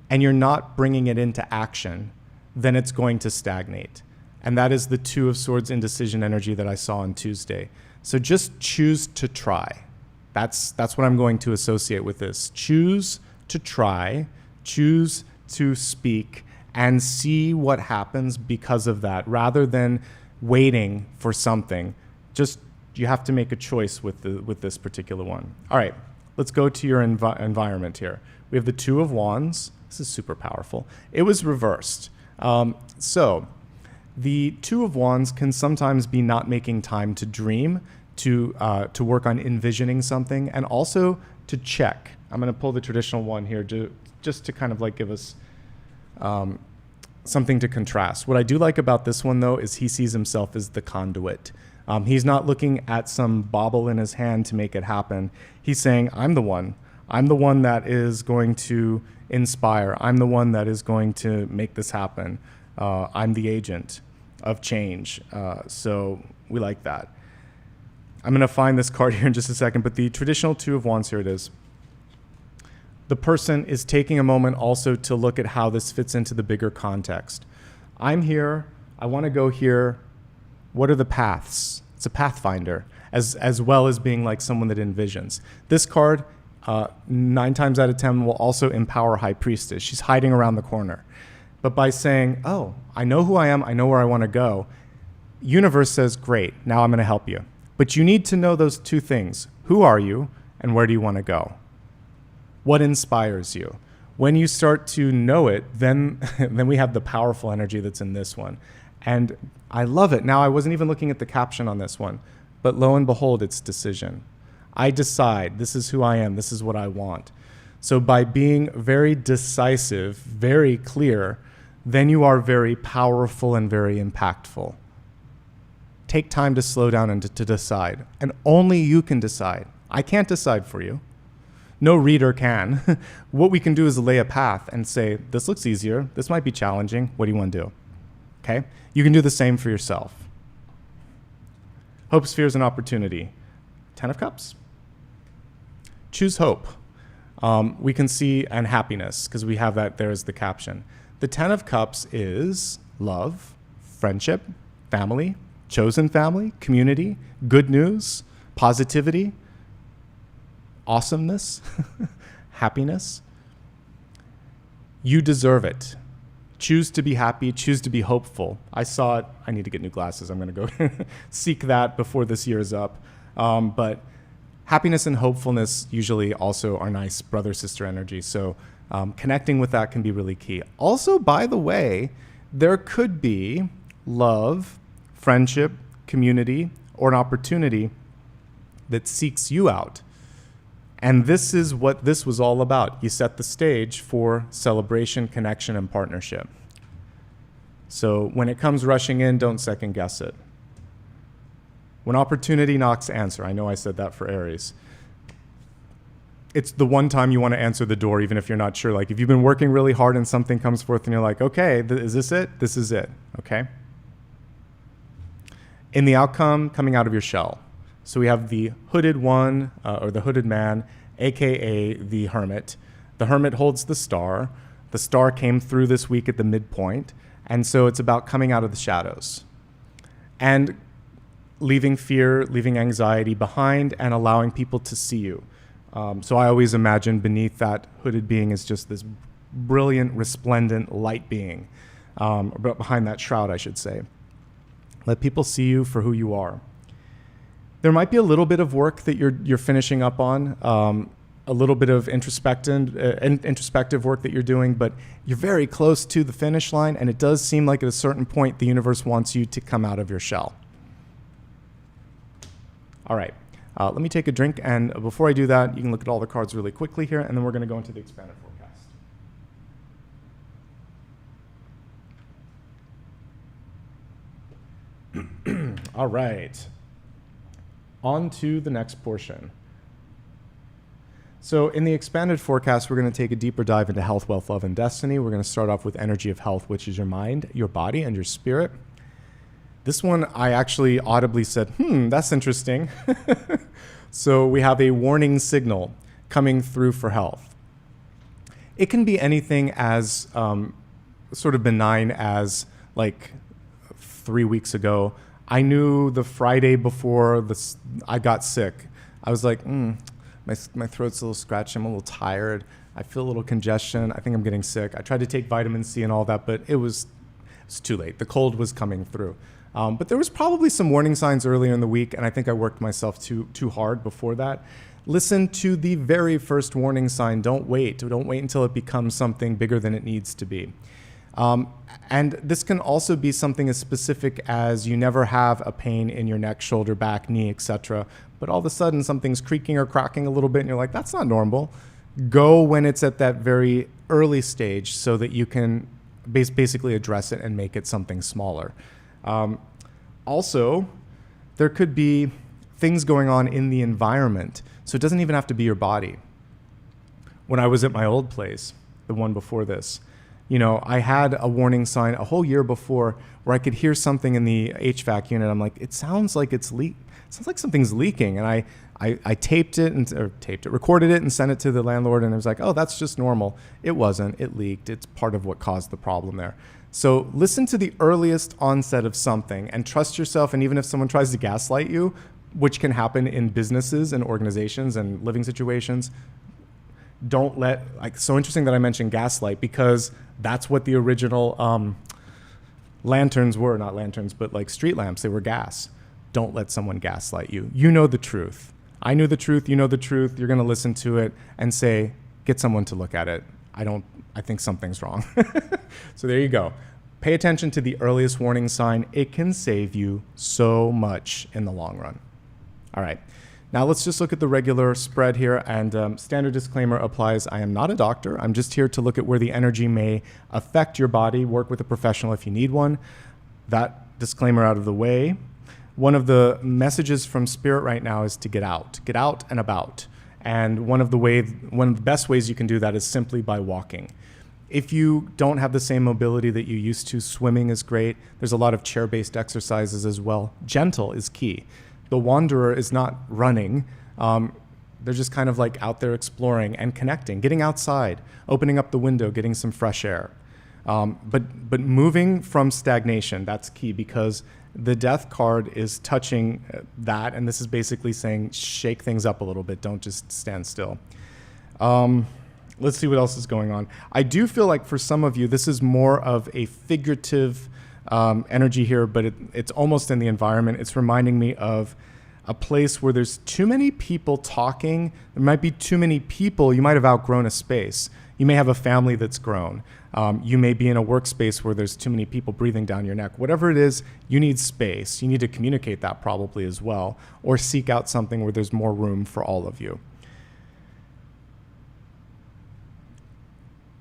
and you're not bringing it into action, then it's going to stagnate. And that is the Two of Swords indecision energy that I saw on Tuesday. So just choose to try. That's what I'm going to associate with this. Choose to try, choose to speak, and see what happens because of that, rather than waiting for something. Just, you have to make a choice with this particular one. All right, let's go to your environment here. We have the Two of Wands. This is super powerful. It was reversed. So the Two of Wands can sometimes be not making time to dream, to work on envisioning something, and also to check. I'm going to pull the traditional one here just to kind of like give us something to contrast. What I do like about this one, though, is he sees himself as the conduit. He's not looking at some bauble in his hand to make it happen. He's saying, I'm the one. I'm the one that is going to inspire. I'm the one that is going to make this happen. I'm the agent of change. So we like that. I'm going to find this card here in just a second, but the traditional Two of Wands, here it is. The person is taking a moment also to look at how this fits into the bigger context. I'm here. I want to go here. What are the paths? It's a pathfinder, as well as being like someone that envisions. This card, 9 times out of 10, will also empower High Priestess. She's hiding around the corner. But by saying, oh, I know who I am, I know where I want to go, universe says, great, now I'm going to help you. But you need to know those two things. Who are you, and where do you want to go? What inspires you? When you start to know it, then we have the powerful energy that's in this one. And I love it. Now, I wasn't even looking at the caption on this one, but lo and behold, it's decision. I decide, this is who I am, this is what I want. So by being very decisive, very clear, then you are very powerful and very impactful. Take time to slow down and to decide. And only you can decide. I can't decide for you. No reader can. What we can do is lay a path and say, this looks easier. This might be challenging. What do you want to do? Okay? You can do the same for yourself. Hope, fears, and opportunity. 10 of Cups. Choose hope. We can see, and happiness, because we have that there as the caption. The 10 of Cups is love, friendship, family, chosen family, community, good news, positivity, awesomeness, happiness. You deserve it. Choose to be happy, choose to be hopeful. I saw it. I need to get new glasses. I'm going to go seek that before this year is up. But happiness and hopefulness usually also are nice brother-sister energy. So connecting with that can be really key. Also, by the way, there could be love, friendship, community, or an opportunity that seeks you out. And this is what this was all about. You set the stage for celebration, connection, and partnership. So when it comes rushing in, don't second guess it. When opportunity knocks, answer. I know I said that for Aries. It's the one time you want to answer the door, even if you're not sure. Like if you've been working really hard and something comes forth and you're like, okay, is this it? This is it, okay? In the outcome, coming out of your shell. So we have the hooded one, or the hooded man, aka the hermit. The hermit holds the star. The star came through this week at the midpoint. And so it's about coming out of the shadows and leaving fear, leaving anxiety behind, and allowing people to see you. So I always imagine beneath that hooded being is just this brilliant, resplendent light being, but behind that shroud, I should say. Let people see you for who you are. There might be a little bit of work that you're finishing up on, a little bit of introspective work that you're doing, but you're very close to the finish line, and it does seem like at a certain point the universe wants you to come out of your shell. All right, let me take a drink, and before I do that, you can look at all the cards really quickly here, and then we're going to go into the expanded forecast. All right. On to the next portion. So in the expanded forecast, we're going to take a deeper dive into health, wealth, love, and destiny. We're going to start off with energy of health, which is your mind, your body, and your spirit. This one, I actually audibly said, that's interesting. So we have a warning signal coming through for health. It can be anything as sort of benign as like 3 weeks ago, I knew the Friday before I got sick, I was like, my throat's a little scratchy, I'm a little tired, I feel a little congestion, I think I'm getting sick. I tried to take vitamin C and all that, but it was too late. The cold was coming through. But there was probably some warning signs earlier in the week, and I think I worked myself too hard before that. Listen to the very first warning sign. Don't wait. Don't wait until it becomes something bigger than it needs to be. And this can also be something as specific as you never have a pain in your neck, shoulder, back, knee, etc. But all of a sudden something's creaking or cracking a little bit and you're like, that's not normal. Go when it's at that very early stage so that you can basically address it and make it something smaller. Also, there could be things going on in the environment. So it doesn't even have to be your body. When I was at my old place, the one before this, I had a warning sign a whole year before where I could hear something in the HVAC unit. I'm like, it sounds like something's leaking. And I recorded it and sent it to the landlord, and it was like, oh, that's just normal. It wasn't. It leaked. It's part of what caused the problem there. So listen to the earliest onset of something and trust yourself. And even if someone tries to gaslight you, which can happen in businesses and organizations and living situations, don't let, so interesting that I mentioned gaslight, because that's what the original lanterns were, not lanterns, but like street lamps, they were gas. Don't let someone gaslight you. You know the truth. I knew the truth, you know the truth, you're gonna listen to it and say, get someone to look at it. I think something's wrong. So there you go. Pay attention to the earliest warning sign. It can save you so much in the long run. All right. Now let's just look at the regular spread here, and standard disclaimer applies. I am not a doctor. I'm just here to look at where the energy may affect your body. Work with a professional if you need one. That disclaimer out of the way. One of the messages from Spirit right now is to get out and about. And one of the best ways you can do that is simply by walking. If you don't have the same mobility that you used to, swimming is great. There's a lot of chair-based exercises as well. Gentle is key. The wanderer is not running. They're just kind of like out there exploring and connecting, getting outside, opening up the window, getting some fresh air. But moving from stagnation, that's key, because the death card is touching that, and this is basically saying shake things up a little bit. Don't just stand still. Let's see what else is going on. I do feel like for some of you, this is more of a figurative energy here, but it's almost in the environment. It's reminding me of a place where there's too many people talking. There might be too many people. You might have outgrown a space. You may have a family that's grown. You may be in a workspace where there's too many people breathing down your neck. Whatever it is, you need space. You need to communicate that probably as well, or seek out something where there's more room for all of you.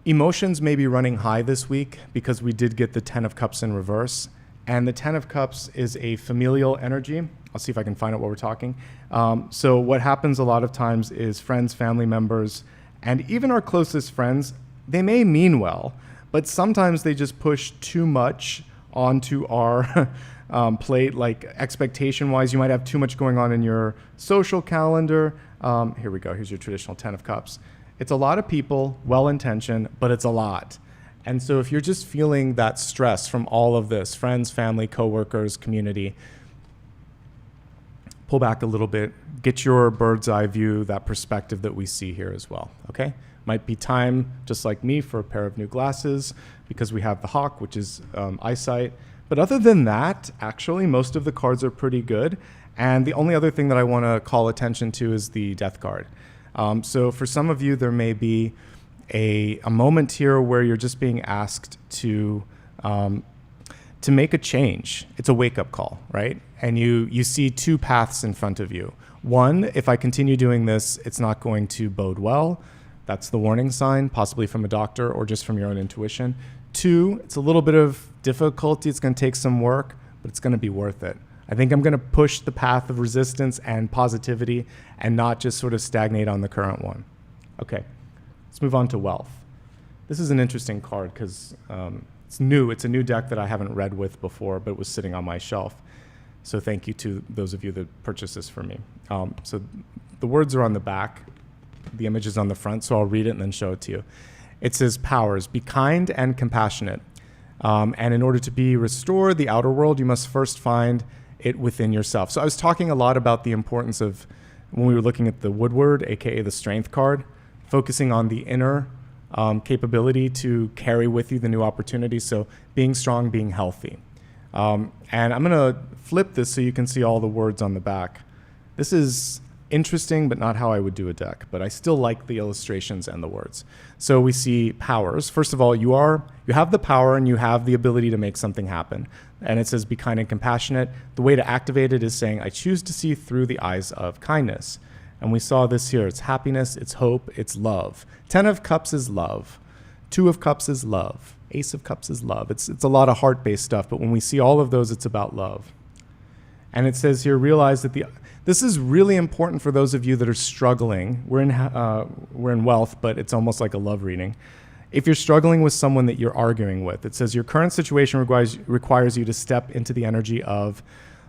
Emotions may be running high this week because we did get the 10 of Cups in reverse. And the 10 of Cups is a familial energy. I'll see if I can find out what we're talking. So what happens a lot of times is friends, family members, and even our closest friends, they may mean well, but sometimes they just push too much onto our plate, like expectation-wise. You might have too much going on in your social calendar. Here we go. Here's your traditional 10 of Cups. It's a lot of people, well-intentioned, but it's a lot. And so if you're just feeling that stress from all of this, friends, family, coworkers, community, pull back a little bit, get your bird's eye view, that perspective that we see here as well, okay? Might be time, just like me, for a pair of new glasses because we have the hawk, which is eyesight. But other than that, actually, most of the cards are pretty good. And the only other thing that I want to call attention to is the death card. So for some of you, there may be a moment here where you're just being asked to make a change. It's a wake-up call, right? And you see two paths in front of you. One, if I continue doing this, it's not going to bode well. That's the warning sign, possibly from a doctor or just from your own intuition. Two, it's a little bit of difficulty. It's going to take some work, but it's going to be worth it. I think I'm going to push the path of resistance and positivity and not just sort of stagnate on the current one. Okay, let's move on to wealth. This is an interesting card because it's new. It's a new deck that I haven't read with before, but it was sitting on my shelf. So thank you to those of you that purchased this for me. So the words are on the back. The image is on the front, so I'll read it and then show it to you. It says, powers, be kind and compassionate. And in order to be restored, the outer world, you must first find it within yourself. So I was talking a lot about the importance of, when we were looking at the Woodward, aka the Strength card, focusing on the inner capability to carry with you the new opportunities. So being strong, being healthy. And I'm going to flip this so you can see all the words on the back. This is interesting, but not how I would do a deck, but I still like the illustrations and the words. So we see powers. First of all, you have the power and you have the ability to make something happen. And it says, be kind and compassionate. The way to activate it is saying, I choose to see through the eyes of kindness. And we saw this here. It's happiness, it's hope, it's love. 10 of Cups is love. 2 of Cups is love. Ace of Cups is love. It's a lot of heart-based stuff, but when we see all of those, it's about love. And it says here, realize that this is really important for those of you that are struggling. We're in wealth, but it's almost like a love reading. If you're struggling with someone that you're arguing with, it says your current situation requires you to step into the energy of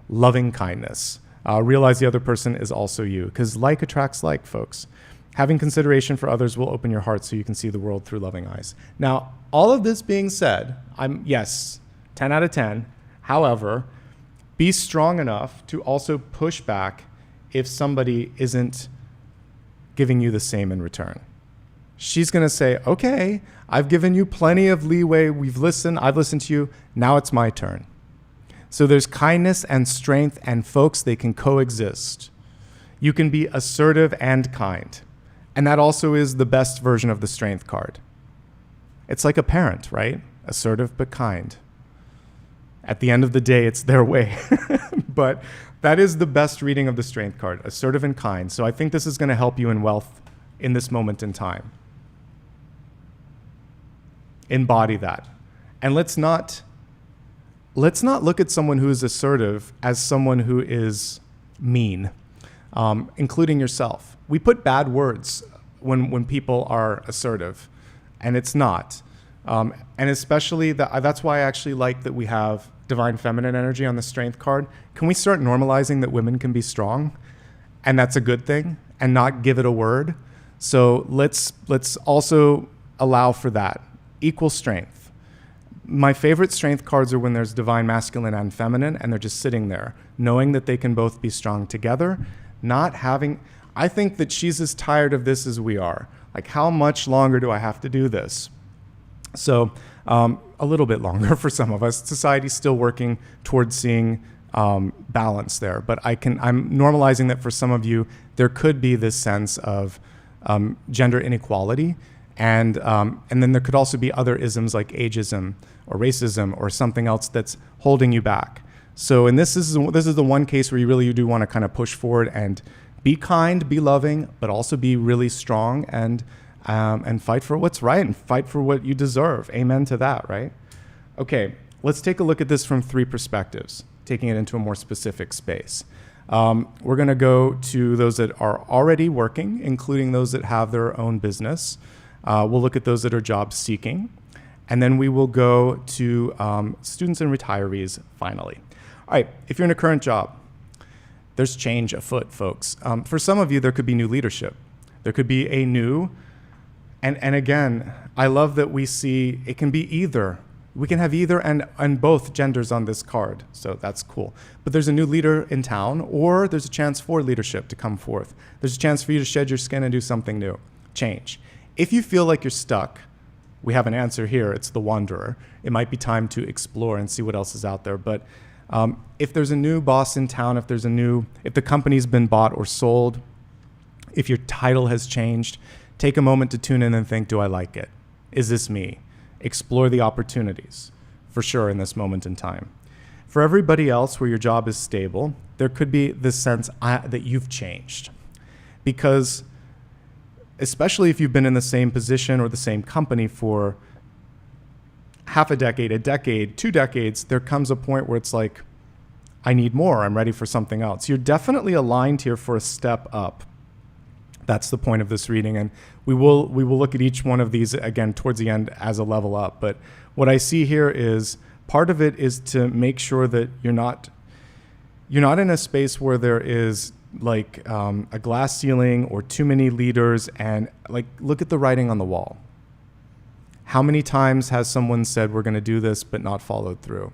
loving kindness. Realize the other person is also you, because like attracts like, folks. Having consideration for others will open your heart so you can see the world through loving eyes. Now, all of this being said, yes, 10 out of 10. However, be strong enough to also push back if somebody isn't giving you the same in return. She's going to say, okay, I've given you plenty of leeway. I've listened to you. Now it's my turn. So there's kindness and strength, and folks, they can coexist. You can be assertive and kind. And that also is the best version of the Strength card. It's like a parent, right? Assertive but kind. At the end of the day, it's their way. But that is the best reading of the Strength card, assertive and kind. So I think this is going to help you in wealth in this moment in time. Embody that. And let's not look at someone who is assertive as someone who is mean, including yourself. We put bad words when people are assertive, and it's not. And especially, that's why I actually like that we have Divine Feminine energy on the Strength card. Can we start normalizing that women can be strong? And that's a good thing, and not give it a word. So let's also allow for that. Equal strength. My favorite Strength cards are when there's Divine Masculine and Feminine, and they're just sitting there, knowing that they can both be strong together, not having... I think that she's as tired of this as we are. Like, how much longer do I have to do this? So a little bit longer for some of us. Society's still working towards seeing balance there, but I'm normalizing that for some of you, there could be this sense of gender inequality, and then there could also be other isms like ageism or racism or something else that's holding you back. So, and this is the one case where you do want to kind of push forward and be kind, be loving, but also be really strong and fight for what's right and fight for what you deserve. Amen to that, right? Okay, let's take a look at this from 3 perspectives, taking it into a more specific space. We're going to go to those that are already working, including those that have their own business. We'll look at those that are job seeking. And then we will go to students and retirees finally. All right, if you're in a current job, there's change afoot, folks. For some of you, there could be new leadership. There could be a new, and again, I love that we see it can be either. We can have either and both genders on this card, so that's cool. But there's a new leader in town, or there's a chance for leadership to come forth. There's a chance for you to shed your skin and do something new, change. If you feel like you're stuck, we have an answer here. It's the wanderer. It might be time to explore and see what else is out there. But if there's a new boss in town, if the company's been bought or sold, if your title has changed, take a moment to tune in and think, do I like it? Is this me? Explore the opportunities, for sure, in this moment in time. For everybody else where your job is stable, there could be this sense that you've changed. Because especially if you've been in the same position or the same company for half a decade, 2 decades, there comes a point where it's like, I need more, I'm ready for something else. You're definitely aligned here for a step up. That's the point of this reading, and we will look at each one of these again towards the end as a level up. But what I see here is part of it is to make sure that you're not in a space where there is like a glass ceiling or too many leaders, and like look at the writing on the wall. How many times has someone said we're going to do this but not followed through?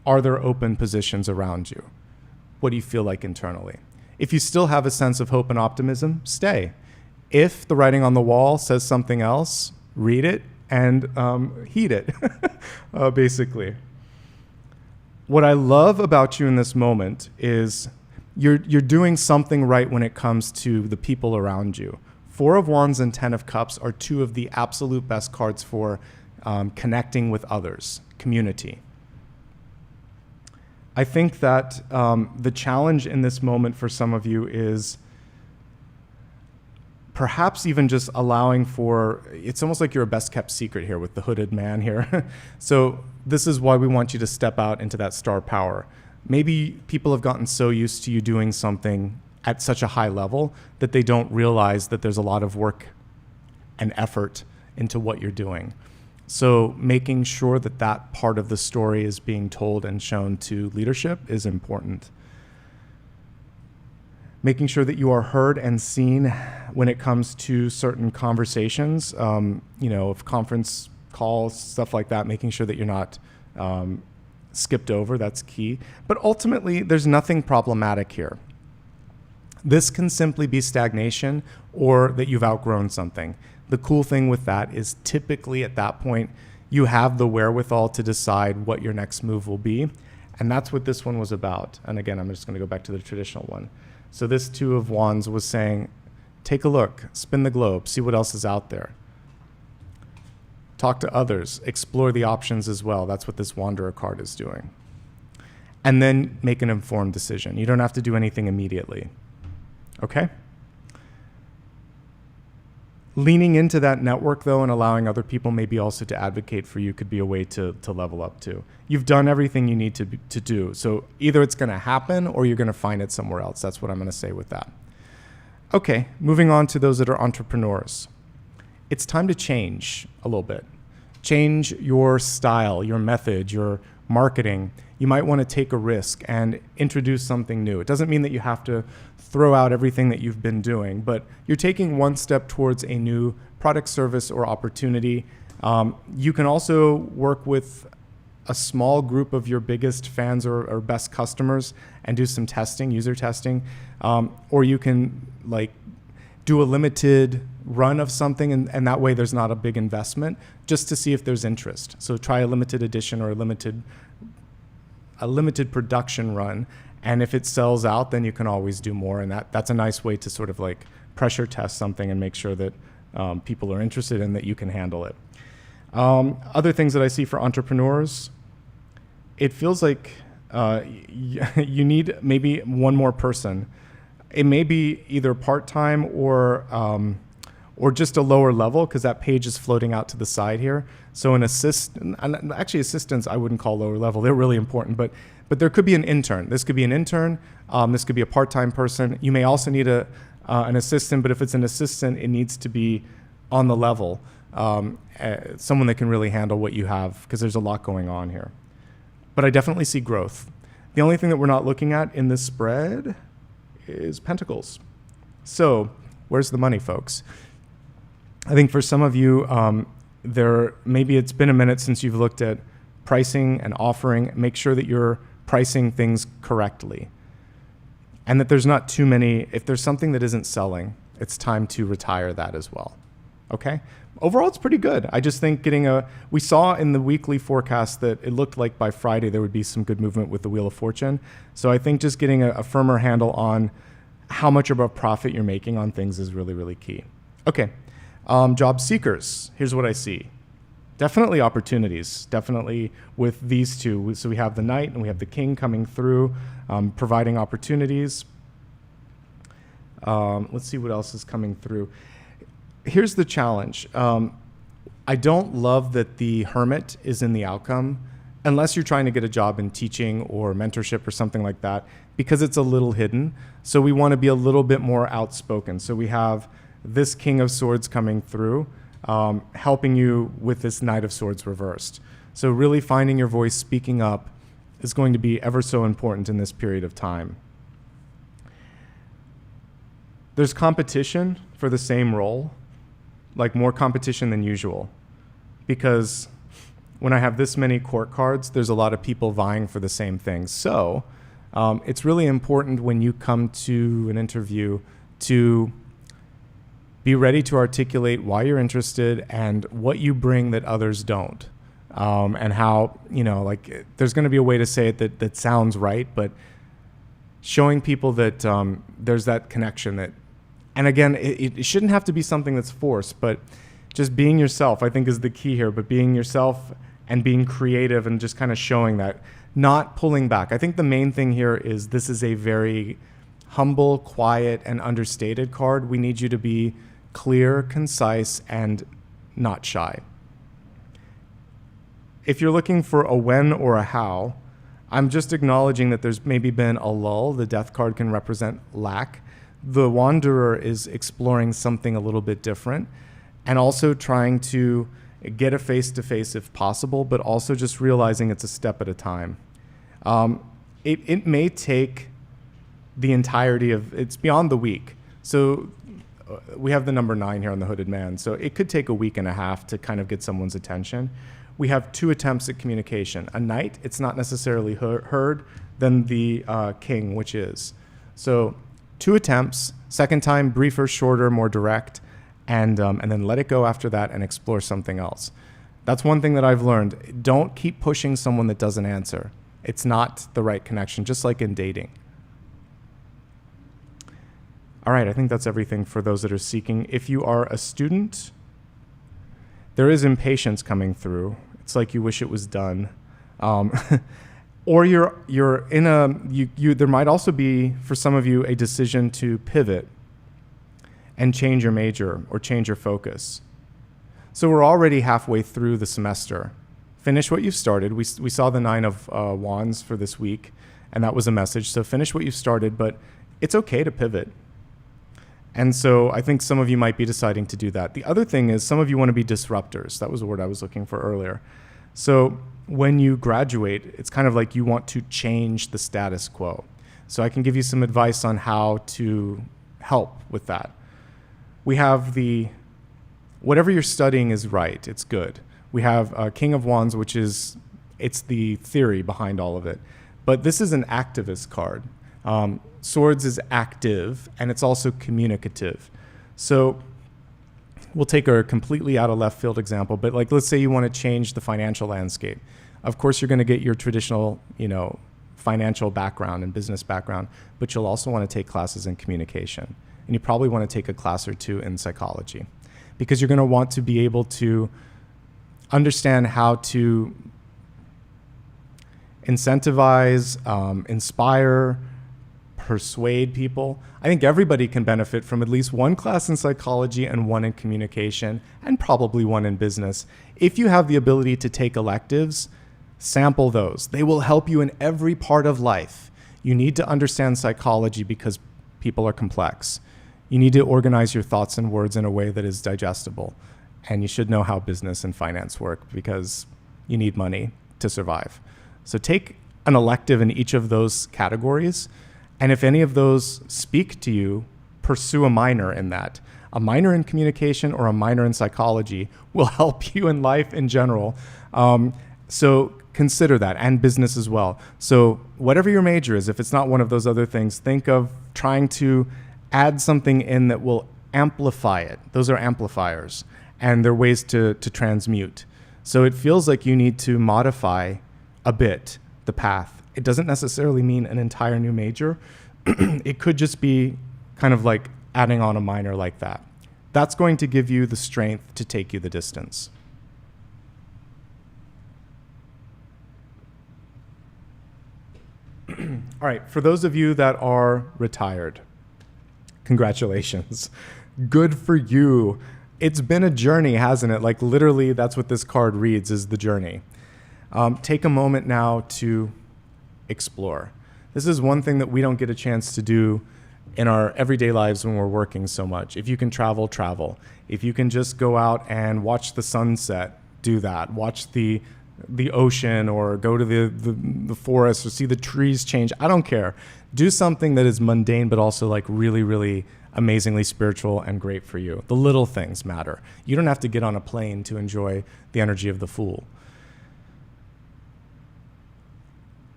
Are there open positions around you? What do you feel like internally? If you still have a sense of hope and optimism, stay. If the writing on the wall says something else, read it and heed it, basically. What I love about you in this moment is you're doing something right when it comes to the people around you. 4 of Wands and 10 of Cups are 2 of the absolute best cards for connecting with others, community. I think that the challenge in this moment for some of you is perhaps even just allowing for, it's almost like you're a best kept secret here with the hooded man here. So this is why we want you to step out into that star power. Maybe people have gotten so used to you doing something at such a high level that they don't realize that there's a lot of work and effort into what you're doing. So making sure that that part of the story is being told and shown to leadership is important. Making sure that you are heard and seen when it comes to certain conversations, if conference calls, stuff like that, making sure that you're not skipped over, that's key. But ultimately, there's nothing problematic here. This can simply be stagnation or that you've outgrown something. The cool thing with that is typically at that point, you have the wherewithal to decide what your next move will be. And that's what this one was about. And again, I'm just going to go back to the traditional one. So this 2 of Wands was saying, take a look, spin the globe, see what else is out there. Talk to others, explore the options as well. That's what this Wanderer card is doing. And then make an informed decision. You don't have to do anything immediately. Okay? Leaning into that network, though, and allowing other people maybe also to advocate for you could be a way to level up, too. You've done everything you need to do. So either it's going to happen or you're going to find it somewhere else. That's what I'm going to say with that. Okay, moving on to those that are entrepreneurs. It's time to change a little bit. Change your style, your method, your marketing. You might want to take a risk and introduce something new. It doesn't mean that you have to throw out everything that you've been doing, but you're taking one step towards a new product, service, or opportunity. You can also work with a small group of your biggest fans or best customers and do some testing, user testing, or you can do a limited run of something, and that way there's not a big investment, just to see if there's interest. So try a limited edition or a limited production run, and if it sells out, then you can always do more, and that's a nice way to sort of like pressure test something and make sure that people are interested and that you can handle it. Other things that I see for entrepreneurs, it feels like you need maybe one more person. It may be either part-time or just a lower level, because that page is floating out to the side here. So an assistant, actually assistants I wouldn't call lower level. They're really important, but there could be an intern. This could be an intern. This could be a part-time person. You may also need an assistant, but if it's an assistant, it needs to be on the level. Someone that can really handle what you have, because there's a lot going on here. But I definitely see growth. The only thing that we're not looking at in this spread is Pentacles. So where's the money, folks? I think for some of you, maybe it's been a minute since you've looked at pricing and offering. Make sure that you're pricing things correctly, and that there's not too many. If there's something that isn't selling, it's time to retire that as well. Okay? Overall, it's pretty good. I just think we saw in the weekly forecast that it looked like by Friday there would be some good movement with the Wheel of Fortune. So I think just getting a firmer handle on how much of a profit you're making on things is really, really key. Okay. Job seekers. Here's what I see. Definitely opportunities, definitely with these two. So we have the Knight and we have the King coming through, providing opportunities. Let's see what else is coming through. Here's the challenge. I don't love that the Hermit is in the outcome, unless you're trying to get a job in teaching or mentorship or something like that, because it's a little hidden. So we want to be a little bit more outspoken. So we have this King of Swords coming through, helping you with this Knight of Swords reversed. So really finding your voice, speaking up, is going to be ever so important in this period of time. There's competition for the same role, like more competition than usual, because when I have this many court cards, there's a lot of people vying for the same thing. So it's really important when you come to an interview to be ready to articulate why you're interested and what you bring that others don't. And how, there's going to be a way to say it that sounds right, but showing people that there's that connection that, and again, it shouldn't have to be something that's forced, but just being yourself, I think, is the key here. But being yourself and being creative and just kind of showing that, not pulling back. I think the main thing here is this is a very humble, quiet, and understated card. We need you to be clear, concise, and not shy. If you're looking for a when or a how, I'm just acknowledging that there's maybe been a lull. The Death card can represent lack. The Wanderer is exploring something a little bit different, and also trying to get a face-to-face if possible, but also just realizing it's a step at a time. It may take the entirety of, it's beyond the week. So we have the number 9 here on the Hooded Man. So it could take a week and a half to kind of get someone's attention. We have 2 attempts at communication. A Knight, it's not necessarily heard, then the King, which is. So 2 attempts, second time briefer, shorter, more direct, and then let it go after that and explore something else. That's one thing that I've learned. Don't keep pushing someone that doesn't answer. It's not the right connection, just like in dating. All right, I think that's everything for those that are seeking. If you are a student, there is impatience coming through. It's like you wish it was done. Or you're in there might also be, for some of you, a decision to pivot and change your major or change your focus. So we're already halfway through the semester. Finish what you've started. We saw the 9 of Wands for this week, and that was a message. So finish what you've started, but it's okay to pivot. And so I think some of you might be deciding to do that. The other thing is some of you want to be disruptors. That was the word I was looking for earlier. So when you graduate, it's kind of like you want to change the status quo. So I can give you some advice on how to help with that. We have whatever you're studying is right. It's good. We have King of Wands, which is, it's the theory behind all of it. But this is an activist card. Swords is active, and it's also communicative. So we'll take a completely out of left field example, but like, let's say you want to change the financial landscape. Of course, you're going to get your traditional, financial background and business background, but you'll also want to take classes in communication. And you probably want to take a class or two in psychology, because you're going to want to be able to understand how to incentivize, inspire, persuade people. I think everybody can benefit from at least one class in psychology and one in communication, and probably one in business. If you have the ability to take electives, sample those. They will help you in every part of life. You need to understand psychology because people are complex. You need to organize your thoughts and words in a way that is digestible. And you should know how business and finance work because you need money to survive. So take an elective in each of those categories. And if any of those speak to you, pursue a minor in that. A minor in communication or a minor in psychology will help you in life in general. So consider that, and business as well. So whatever your major is, if it's not one of those other things, think of trying to add something in that will amplify it. Those are amplifiers, and they're ways to transmute. So it feels like you need to modify a bit the path. It doesn't necessarily mean an entire new major. It could just be kind of like adding on a minor like that. That's going to give you the strength to take you the distance. All right, for those of you that are retired, congratulations. Good for you. It's been a journey, hasn't it? Like literally, that's what this card reads, is the journey. Take a moment now to explore. This is one thing that we don't get a chance to do in our everyday lives when we're working so much. If you can travel, travel. If you can just go out and watch the sunset, do that. Watch the ocean, or go to the forest, or see the trees change. I don't care. Do something that is mundane, but also like really, really amazingly spiritual and great for you. The little things matter. You don't have to get on a plane to enjoy the energy of the Fool.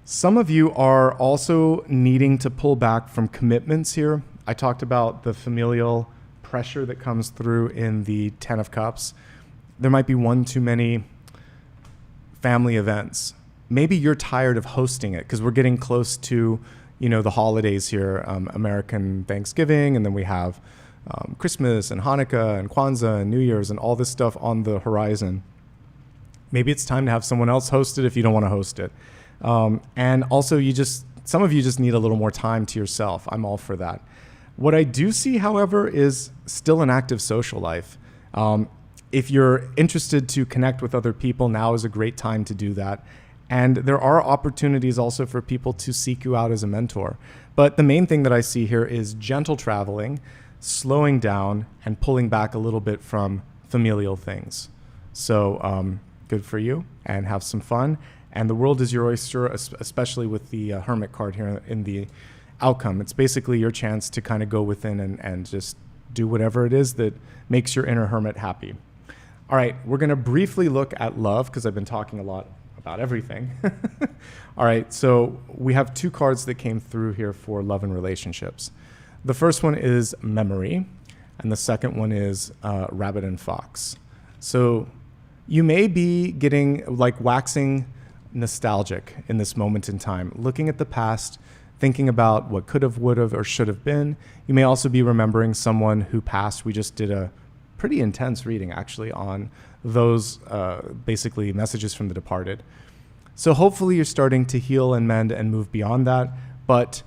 Some of you are also needing to pull back from commitments here. I talked about the familial pressure that comes through in the Ten of Cups. There might be one too many family events. Maybe you're tired of hosting it because we're getting close to, the holidays here, American Thanksgiving, and then we have Christmas and Hanukkah and Kwanzaa and New Year's and all this stuff on the horizon. Maybe it's time to have someone else host it if you don't want to host it. And also some of you just need a little more time to yourself. I'm all for that. What I do see, however, is still an active social life. If you're interested to connect with other people, now is a great time to do that. And there are opportunities also for people to seek you out as a mentor. But the main thing that I see here is gentle traveling, slowing down, and pulling back a little bit from familial things. So good for you, and have some fun. And the world is your oyster, especially with the Hermit card here in the outcome. It's basically your chance to kind of go within and just do whatever it is that makes your inner hermit happy. All right, we're going to briefly look at love because I've been talking a lot about everything. All right, so we have two cards that came through here for love and relationships. The first one is memory, and the second one is rabbit and fox. So you may be getting waxing nostalgic in this moment in time, looking at the past, thinking about what could have, would have, or should have been. You may also be remembering someone who passed. We just did a pretty intense reading actually on those basically messages from the departed. So hopefully you're starting to heal and mend and move beyond that, but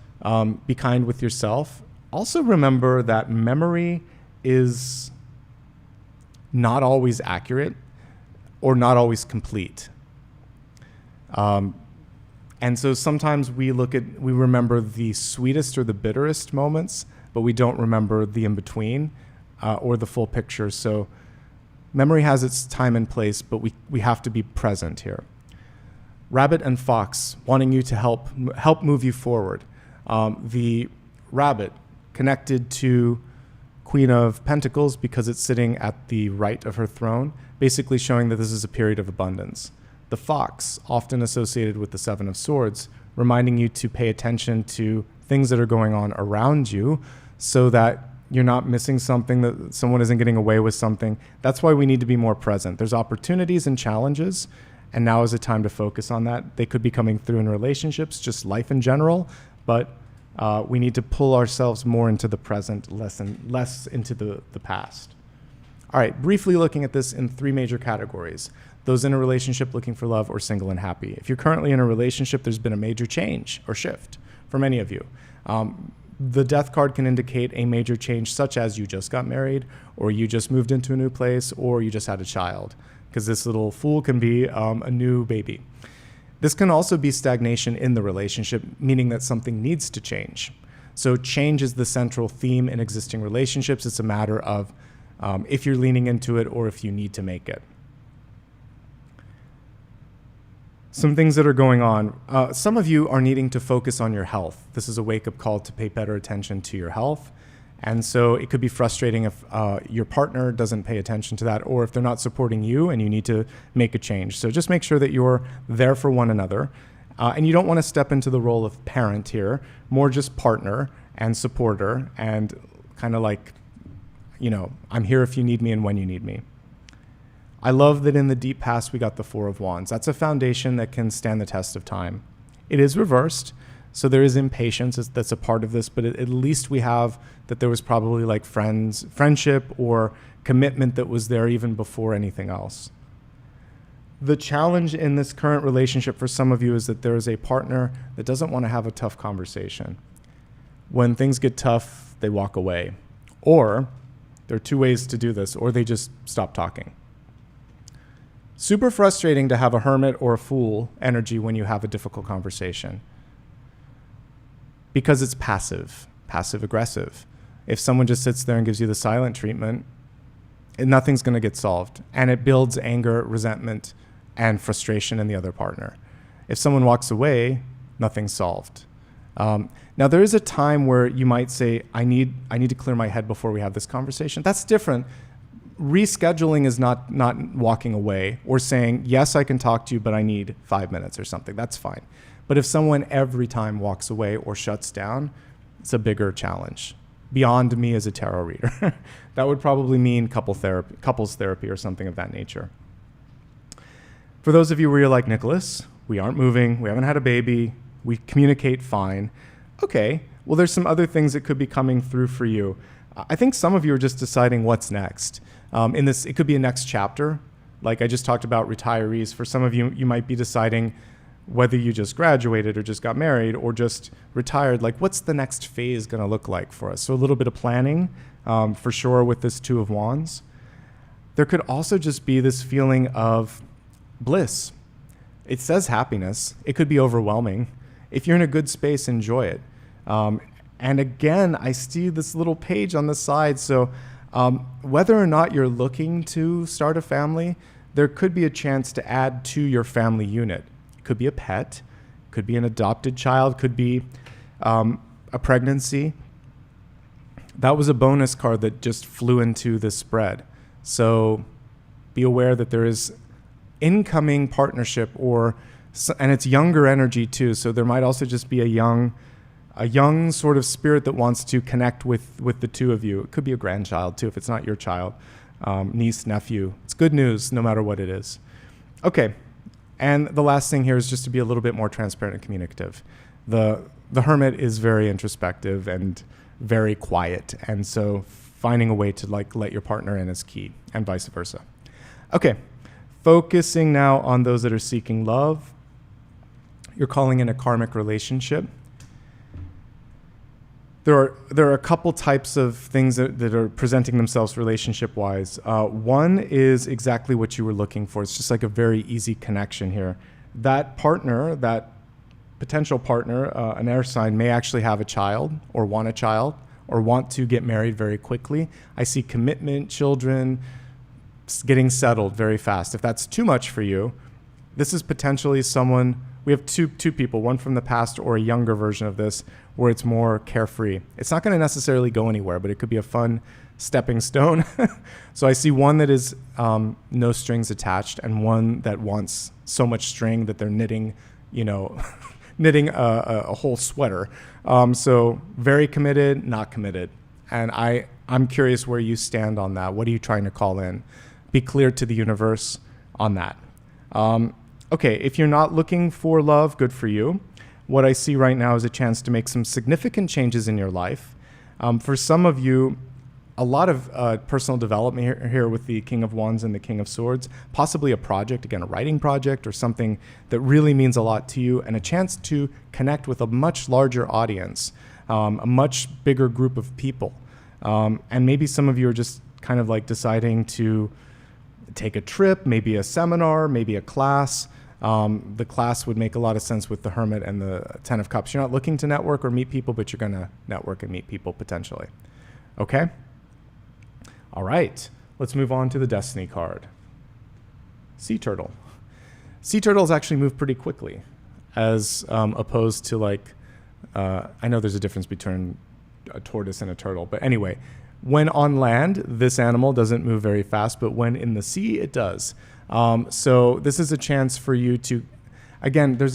be kind with yourself. Also remember that memory is not always accurate or not always complete. And so sometimes we remember the sweetest or the bitterest moments, but we don't remember the in-between or the full picture. So memory has its time and place, but we have to be present here. Rabbit and fox, wanting you to help move you forward. The rabbit connected to Queen of Pentacles because it's sitting at the right of her throne, basically showing that this is a period of abundance. The fox, often associated with the Seven of Swords, reminding you to pay attention to things that are going on around you so that you're not missing something, that someone isn't getting away with something. That's why we need to be more present. There's opportunities and challenges, and now is a time to focus on that. They could be coming through in relationships, just life in general, but we need to pull ourselves more into the present, less into the past. All right, briefly looking at this in 3 major categories. Those in a relationship looking for love, or single and happy. If you're currently in a relationship, there's been a major change or shift for many of you. The death card can indicate a major change, such as you just got married, or you just moved into a new place, or you just had a child, because this little fool can be a new baby. This can also be stagnation in the relationship, meaning that something needs to change. So change is the central theme in existing relationships. It's a matter of if you're leaning into it or if you need to make it. Some things that are going on. Some of you are needing to focus on your health. This is a wake-up call to pay better attention to your health. And so it could be frustrating if your partner doesn't pay attention to that, or if they're not supporting you and you need to make a change. So just make sure that you're there for one another. And you don't want to step into the role of parent here, more just partner and supporter, and kind of like, I'm here if you need me and when you need me. I love that in the deep past we got the 4 of Wands. That's a foundation that can stand the test of time. It is reversed, so there is impatience that's a part of this, but at least we have that there was probably like friendship or commitment that was there even before anything else. The challenge in this current relationship for some of you is that there is a partner that doesn't want to have a tough conversation. When things get tough, they walk away. Or there are 2 ways to do this, or they just stop talking. Super frustrating to have a hermit or a fool energy when you have a difficult conversation, because it's passive aggressive. If someone just sits there and gives you the silent treatment, nothing's going to get solved, and it builds anger, resentment, and frustration in the other partner. If someone walks away, nothing's solved. Now there is a time where you might say, I need to clear my head before we have this conversation. That's different. Rescheduling is not walking away or saying, yes, I can talk to you, but I need 5 minutes or something. That's fine. But if someone every time walks away or shuts down, it's a bigger challenge beyond me as a tarot reader. That would probably mean couples therapy or something of that nature. For those of you where you're like, Nicholas, we aren't moving, we haven't had a baby, we communicate fine. Okay, well, there's some other things that could be coming through for you. I think some of you are just deciding what's next. In this, it could be a next chapter. Like I just talked about retirees. For some of you, you might be deciding whether you just graduated or just got married or just retired. Like, what's the next phase going to look like for us? So a little bit of planning, for sure, with this 2 of Wands. There could also just be this feeling of bliss. It says happiness. It could be overwhelming. If you're in a good space, enjoy it. And again, I see this little page on the side. So whether or not you're looking to start a family, there could be a chance to add to your family unit. It could be a pet, could be an adopted child, could be a pregnancy. That was a bonus card that just flew into this spread. So be aware that there is incoming partnership, and it's younger energy too. So there might also just be a young sort of spirit that wants to connect with the 2 of you. It could be a grandchild too, if it's not your child, niece, nephew. It's good news no matter what it is. Okay, and the last thing here is just to be a little bit more transparent and communicative. The hermit is very introspective and very quiet, and so finding a way to let your partner in is key, and vice versa. Okay, focusing now on those that are seeking love. You're calling in a karmic relationship. There are a couple types of things that are presenting themselves relationship-wise. One is exactly what you were looking for. It's just like a very easy connection here. That partner, that potential partner, an air sign, may actually have a child or want to get married very quickly. I see commitment, children, getting settled very fast. If that's too much for you, this is potentially someone. We have two people, one from the past or a younger version of this, where it's more carefree. It's not going to necessarily go anywhere, but it could be a fun stepping stone. So I see one that is no strings attached, and one that wants so much string that they're knitting a whole sweater. So very committed, not committed. And I I'm curious where you stand on that. What are you trying to call in? Be clear to the universe on that. Okay, if you're not looking for love, good for you. What I see right now is a chance to make some significant changes in your life. For some of you, a lot of personal development here with the King of Wands and the King of Swords, possibly a project, again, a writing project or something that really means a lot to you, and a chance to connect with a much larger audience, a much bigger group of people. And maybe some of you are just kind of like deciding to take a trip, maybe a seminar, maybe a class. The class would make a lot of sense with the Hermit and the Ten of Cups. You're not looking to network or meet people, but you're going to network and meet people potentially. Okay? All right. Let's move on to the Destiny card. Sea Turtle. Sea Turtles actually move pretty quickly as opposed to like, I know there's a difference between a tortoise and a turtle, but anyway, when on land, this animal doesn't move very fast, but when in the sea, it does. So this is a chance for you to, again, there's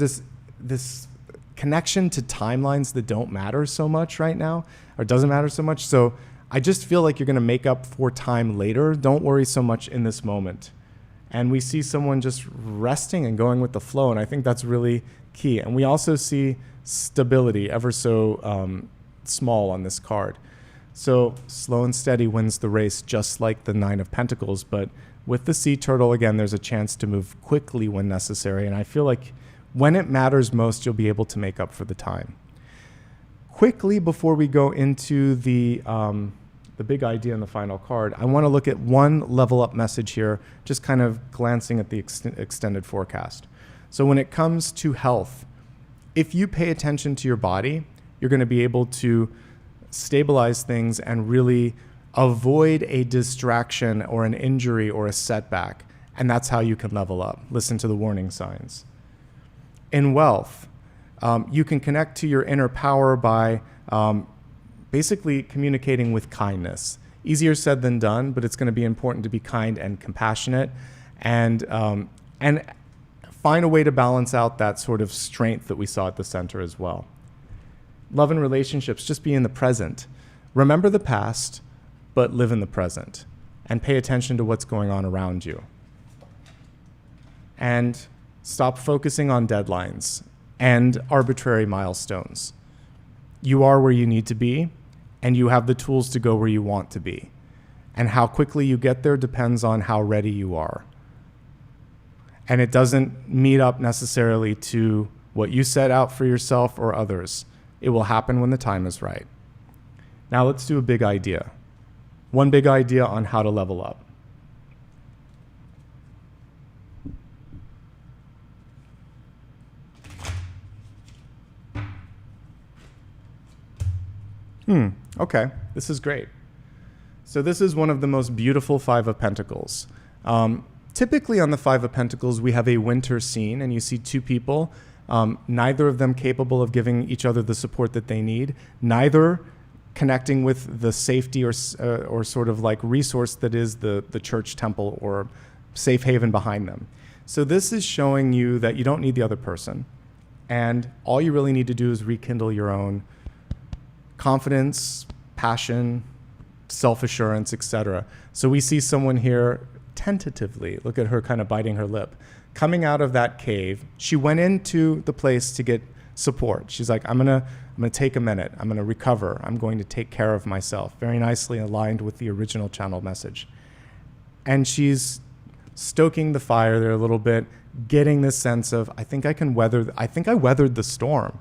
this connection to timelines that don't matter so much right now, or doesn't matter so much. So I just feel like you're going to make up for time later. Don't worry so much in this moment. And we see someone just resting and going with the flow, and I think that's really key. And we also see stability, ever so small on this card. So slow and steady wins the race, just like the Nine of Pentacles. But with the Sea Turtle, again, there's a chance to move quickly when necessary. And I feel like when it matters most, you'll be able to make up for the time. Quickly, before we go into the big idea in the final card, I want to look at one level up message here, just kind of glancing at the extended forecast. So when it comes to health, if you pay attention to your body, you're going to be able to stabilize things and really avoid a distraction or an injury or a setback. And that's how you can level up. Listen to the warning signs. In wealth, you can connect to your inner power by basically communicating with kindness. Easier said than done, but it's going to be important to be kind and compassionate, and find a way to balance out that sort of strength that we saw at the center as well. Love and relationships, just be in the present. Remember the past, but live in the present, and pay attention to what's going on around you. And stop focusing on deadlines and arbitrary milestones. You are where you need to be, and you have the tools to go where you want to be. And how quickly you get there depends on how ready you are. And it doesn't meet up necessarily to what you set out for yourself or others. It will happen when the time is right. Now let's do a big idea. One big idea on how to level up. Okay, this is great. So this is one of the most beautiful Five of Pentacles. Typically on the Five of Pentacles, we have a winter scene, and you see two people, neither of them capable of giving each other the support that they need, neither connecting with the safety or sort of like resource that is the church, temple, or safe haven behind them. So this is showing you that you don't need the other person, and all you really need to do is rekindle your own confidence, passion, self-assurance, etc. So we see someone here tentatively, look at her kind of biting her lip, coming out of that cave. She went into the place to get support. She's like, I'm gonna take a minute. I'm gonna recover. I'm going to take care of myself. Very nicely aligned with the original channel message. And she's stoking the fire there a little bit, getting this sense of, I think I weathered the storm.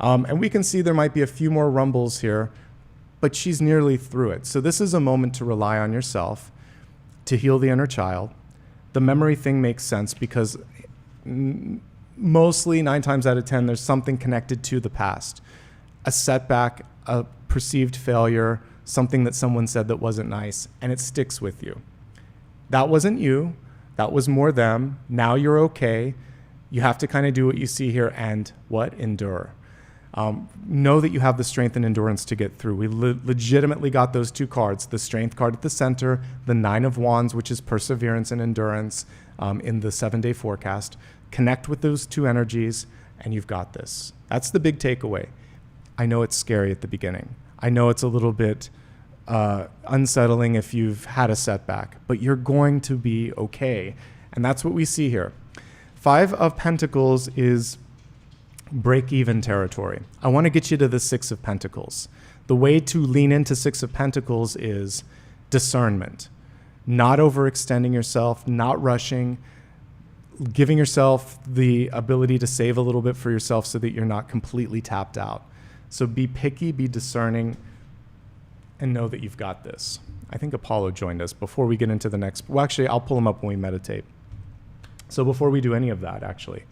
And we can see there might be a few more rumbles here, but she's nearly through it. So this is a moment to rely on yourself, to heal the inner child. The memory thing makes sense because mostly 9 times out of 10, there's something connected to the past. A setback, a perceived failure, something that someone said that wasn't nice, and it sticks with you. That wasn't you. That was more them. Now you're okay. You have to kind of do what you see here and what? Endure. Know that you have the strength and endurance to get through. We legitimately got those two cards, the strength card at the center, the Nine of Wands, which is perseverance and endurance in the 7-day forecast. Connect with those two energies, and you've got this. That's the big takeaway. I know it's scary at the beginning. I know it's a little bit unsettling if you've had a setback, but you're going to be okay. And that's what we see here. 5 of Pentacles is break-even territory. I want to get you to the 6 of Pentacles. The way to lean into 6 of Pentacles is discernment, not overextending yourself, not rushing, giving yourself the ability to save a little bit for yourself so that you're not completely tapped out. So be picky, be discerning, and know that you've got this. I think Apollo joined us before we get into the next. Well, actually, I'll pull him up when we meditate. So before we do any of that, actually,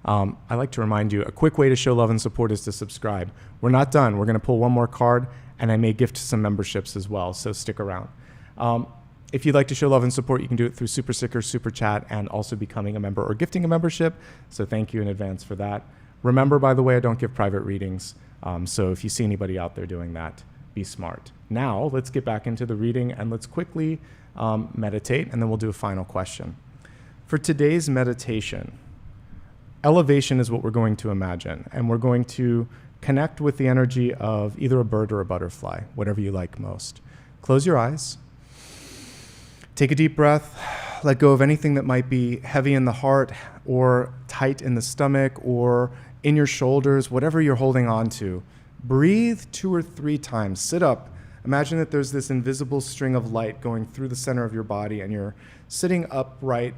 I like to remind you, a quick way to show love and support is to subscribe. We're not done. We're going to pull one more card, and I may gift some memberships as well, so stick around. If you'd like to show love and support, you can do it through Super Sticker, Super Chat, and also becoming a member or gifting a membership. So thank you in advance for that. Remember, by the way, I don't give private readings. So if you see anybody out there doing that, be smart. Now, let's get back into the reading and let's quickly meditate, and then we'll do a final question. For today's meditation, elevation is what we're going to imagine, and we're going to connect with the energy of either a bird or a butterfly, whatever you like most. Close your eyes. Take a deep breath. Let go of anything that might be heavy in the heart or tight in the stomach or in your shoulders, whatever you're holding on to. Breathe 2 or 3 times. Sit up. Imagine that there's this invisible string of light going through the center of your body, and you're sitting upright,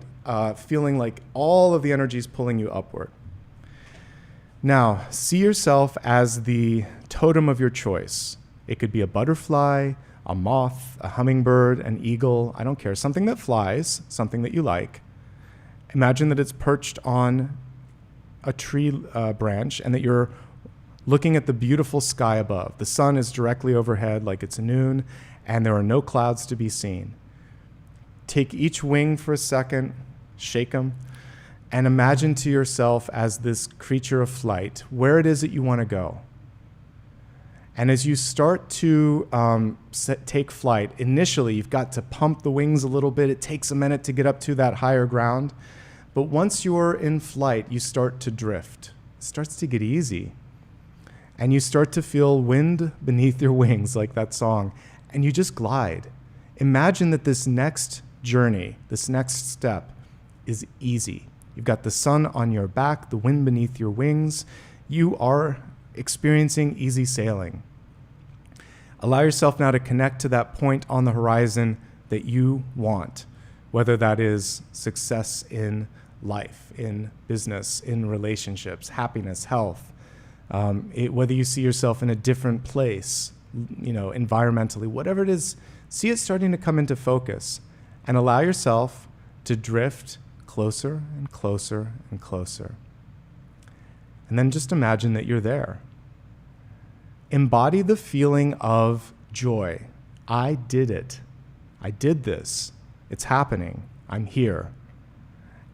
feeling like all of the energy is pulling you upward. Now, see yourself as the totem of your choice. It could be a butterfly, a moth, a hummingbird, an eagle, I don't care, something that flies, something that you like. Imagine that it's perched on a tree branch and that you're looking at the beautiful sky above. The sun is directly overhead like it's noon, and there are no clouds to be seen. Take each wing for a second, shake them, and imagine to yourself as this creature of flight where it is that you want to go. And as you start to take flight, initially you've got to pump the wings a little bit. It takes a minute to get up to that higher ground. But once you're in flight, you start to drift. It starts to get easy. And you start to feel wind beneath your wings, like that song. And you just glide. Imagine that this next journey, this next step, is easy. You've got the sun on your back, the wind beneath your wings. You are experiencing easy sailing. Allow yourself now to connect to that point on the horizon that you want, whether that is success in life, in business, in relationships, happiness, health, whether you see yourself in a different place, environmentally, whatever it is, see it starting to come into focus, and allow yourself to drift closer and closer and closer. And then just imagine that you're there. Embody the feeling of joy. I did it. I did this. It's happening. I'm here.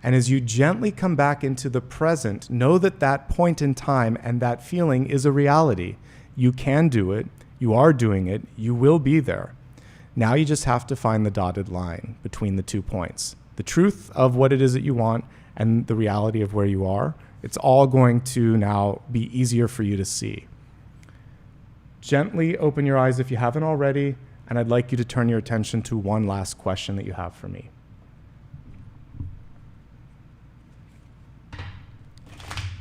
And as you gently come back into the present, know that that point in time and that feeling is a reality. You can do it. You are doing it. You will be there. Now you just have to find the dotted line between the 2 points. The truth of what it is that you want and the reality of where you are. It's all going to now be easier for you to see. Gently open your eyes if you haven't already, and I'd like you to turn your attention to one last question that you have for me.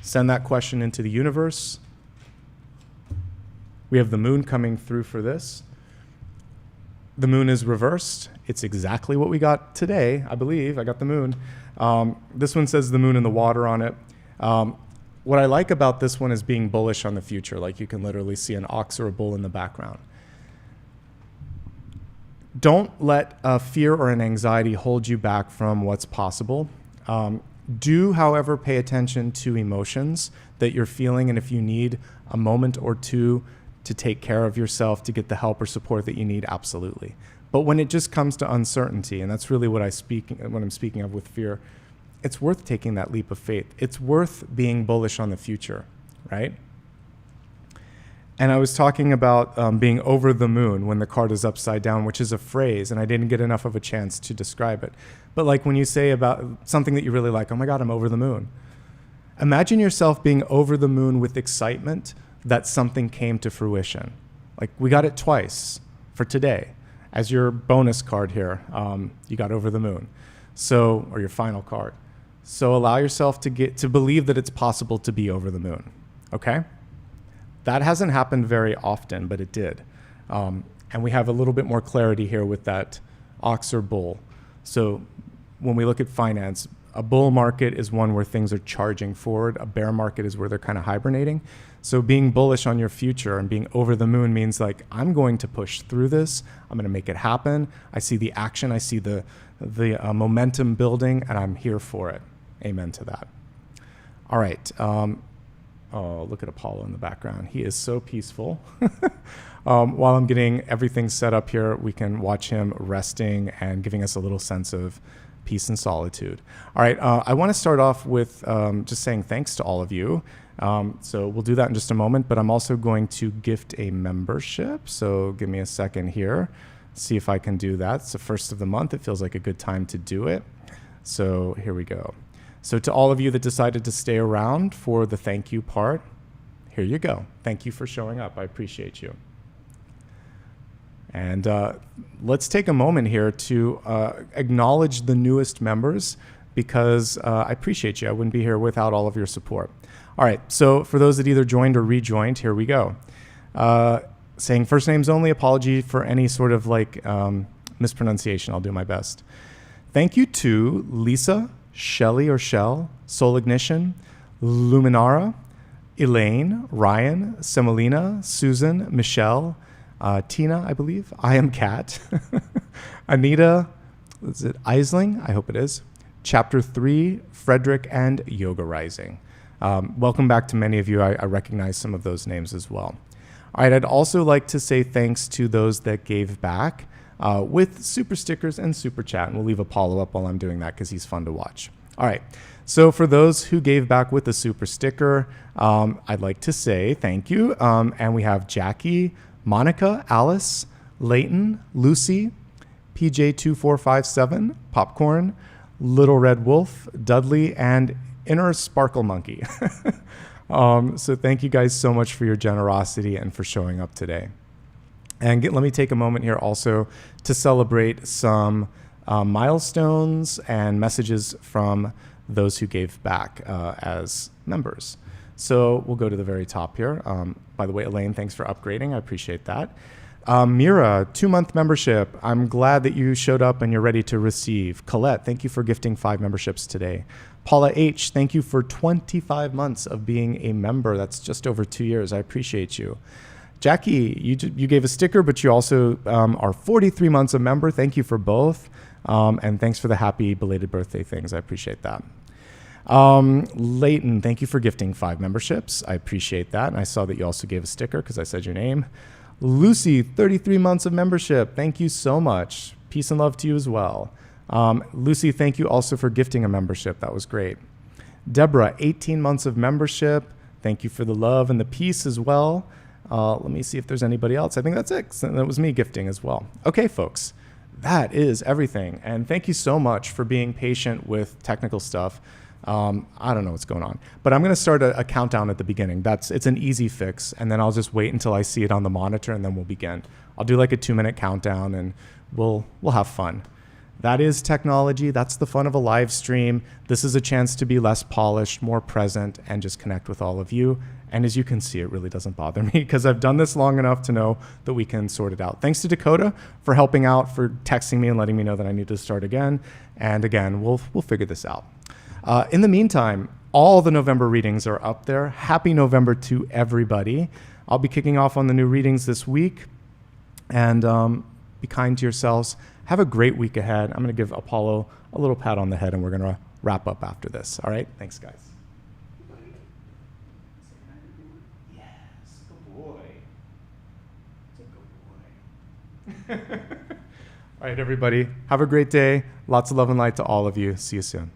Send that question into the universe. We have the moon coming through for this. The moon is reversed. It's exactly what we got today, I believe. I got the moon. This one says the moon and the water on it. What I like about this one is being bullish on the future. Like you can literally see an ox or a bull in the background. Don't let a fear or an anxiety hold you back from what's possible. Do, however, pay attention to emotions that you're feeling, and if you need a moment or two to take care of yourself, to get the help or support that you need, absolutely. But when it just comes to uncertainty, and that's really what I'm speaking of with fear, it's worth taking that leap of faith. It's worth being bullish on the future, right? And I was talking about being over the moon when the card is upside down, which is a phrase, and I didn't get enough of a chance to describe it. But like when you say about something that you really like, oh my God, I'm over the moon. Imagine yourself being over the moon with excitement that something came to fruition. Like we got it twice for today. As your bonus card here, you got over the moon. So, or your final card. So allow yourself to believe that it's possible to be over the moon, okay? That hasn't happened very often, but it did. And we have a little bit more clarity here with that ox or bull. So when we look at finance, a bull market is one where things are charging forward. A bear market is where they're kind of hibernating. So being bullish on your future and being over the moon means like, I'm going to push through this. I'm going to make it happen. I see the action. I see the momentum building, and I'm here for it. Amen to that. All right. Oh, look at Apollo in the background. He is so peaceful. While I'm getting everything set up here, we can watch him resting and giving us a little sense of peace and solitude. All right. I want to start off with just saying thanks to all of you. So we'll do that in just a moment, but I'm also going to gift a membership. So give me a second here. See if I can do that. It's the first of the month. It feels like a good time to do it. So here we go. So to all of you that decided to stay around for the thank you part, here you go. Thank you for showing up. I appreciate you. And let's take a moment here to acknowledge the newest members, because I appreciate you. I wouldn't be here without all of your support. All right, so for those that either joined or rejoined, here we go. Saying first names only, apology for any sort of like mispronunciation. I'll do my best. Thank you to Lisa, Shelley or Shell, Soul Ignition, Luminara, Elaine, Ryan, Semolina, Susan, Michelle, Tina, I believe, I am Kat, Anita, is it Eisling? I hope it is. Chapter 3, Frederick, and Yoga Rising. Welcome back to many of you. I recognize some of those names as well. All right, I'd also like to say thanks to those that gave back with super stickers and super chat. And we'll leave Apollo up while I'm doing that because he's fun to watch. All right. So for those who gave back with a super sticker, I'd like to say thank you. And we have Jackie, Monica, Alice, Leighton, Lucy, PJ2457, Popcorn, Little Red Wolf, Dudley, and Inner Sparkle Monkey. So thank you guys so much for your generosity and for showing up today. And let me take a moment here also to celebrate some milestones and messages from those who gave back as members. So we'll go to the very top here. By the way, Elaine, thanks for upgrading. I appreciate that. Mira, 2-month membership. I'm glad that you showed up and you're ready to receive. Colette, thank you for gifting 5 memberships today. Paula H., thank you for 25 months of being a member. That's just over 2 years. I appreciate you. Jackie, you gave a sticker, but you also are 43 months a member. Thank you for both. And thanks for the happy belated birthday things. I appreciate that. Leighton, thank you for gifting 5 memberships. I appreciate that. And I saw that you also gave a sticker because I said your name. Lucy, 33 months of membership. Thank you so much. Peace and love to you as well. Lucy, thank you also for gifting a membership. That was great. Deborah, 18 months of membership. Thank you for the love and the peace as well. Let me see if there's anybody else. I think that's it. That was me gifting as well. Okay, folks, that is everything. And thank you so much for being patient with technical stuff. I don't know what's going on, but I'm going to start a countdown at the beginning. It's an easy fix, and then I'll just wait until I see it on the monitor, and then we'll begin. I'll do like a 2-minute countdown, and we'll have fun. That is technology. That's the fun of a live stream. This is a chance to be less polished, more present, and just connect with all of you. And as you can see, it really doesn't bother me because I've done this long enough to know that we can sort it out. Thanks to Dakota for helping out, for texting me and letting me know that I need to start again. And again, we'll figure this out. In the meantime, all the November readings are up there. Happy November to everybody. I'll be kicking off on the new readings this week. And be kind to yourselves. Have a great week ahead. I'm going to give Apollo a little pat on the head, and we're going to wrap up after this. All right? Thanks, guys. Yes, good boy. It's a good boy. All right, everybody. Have a great day. Lots of love and light to all of you. See you soon.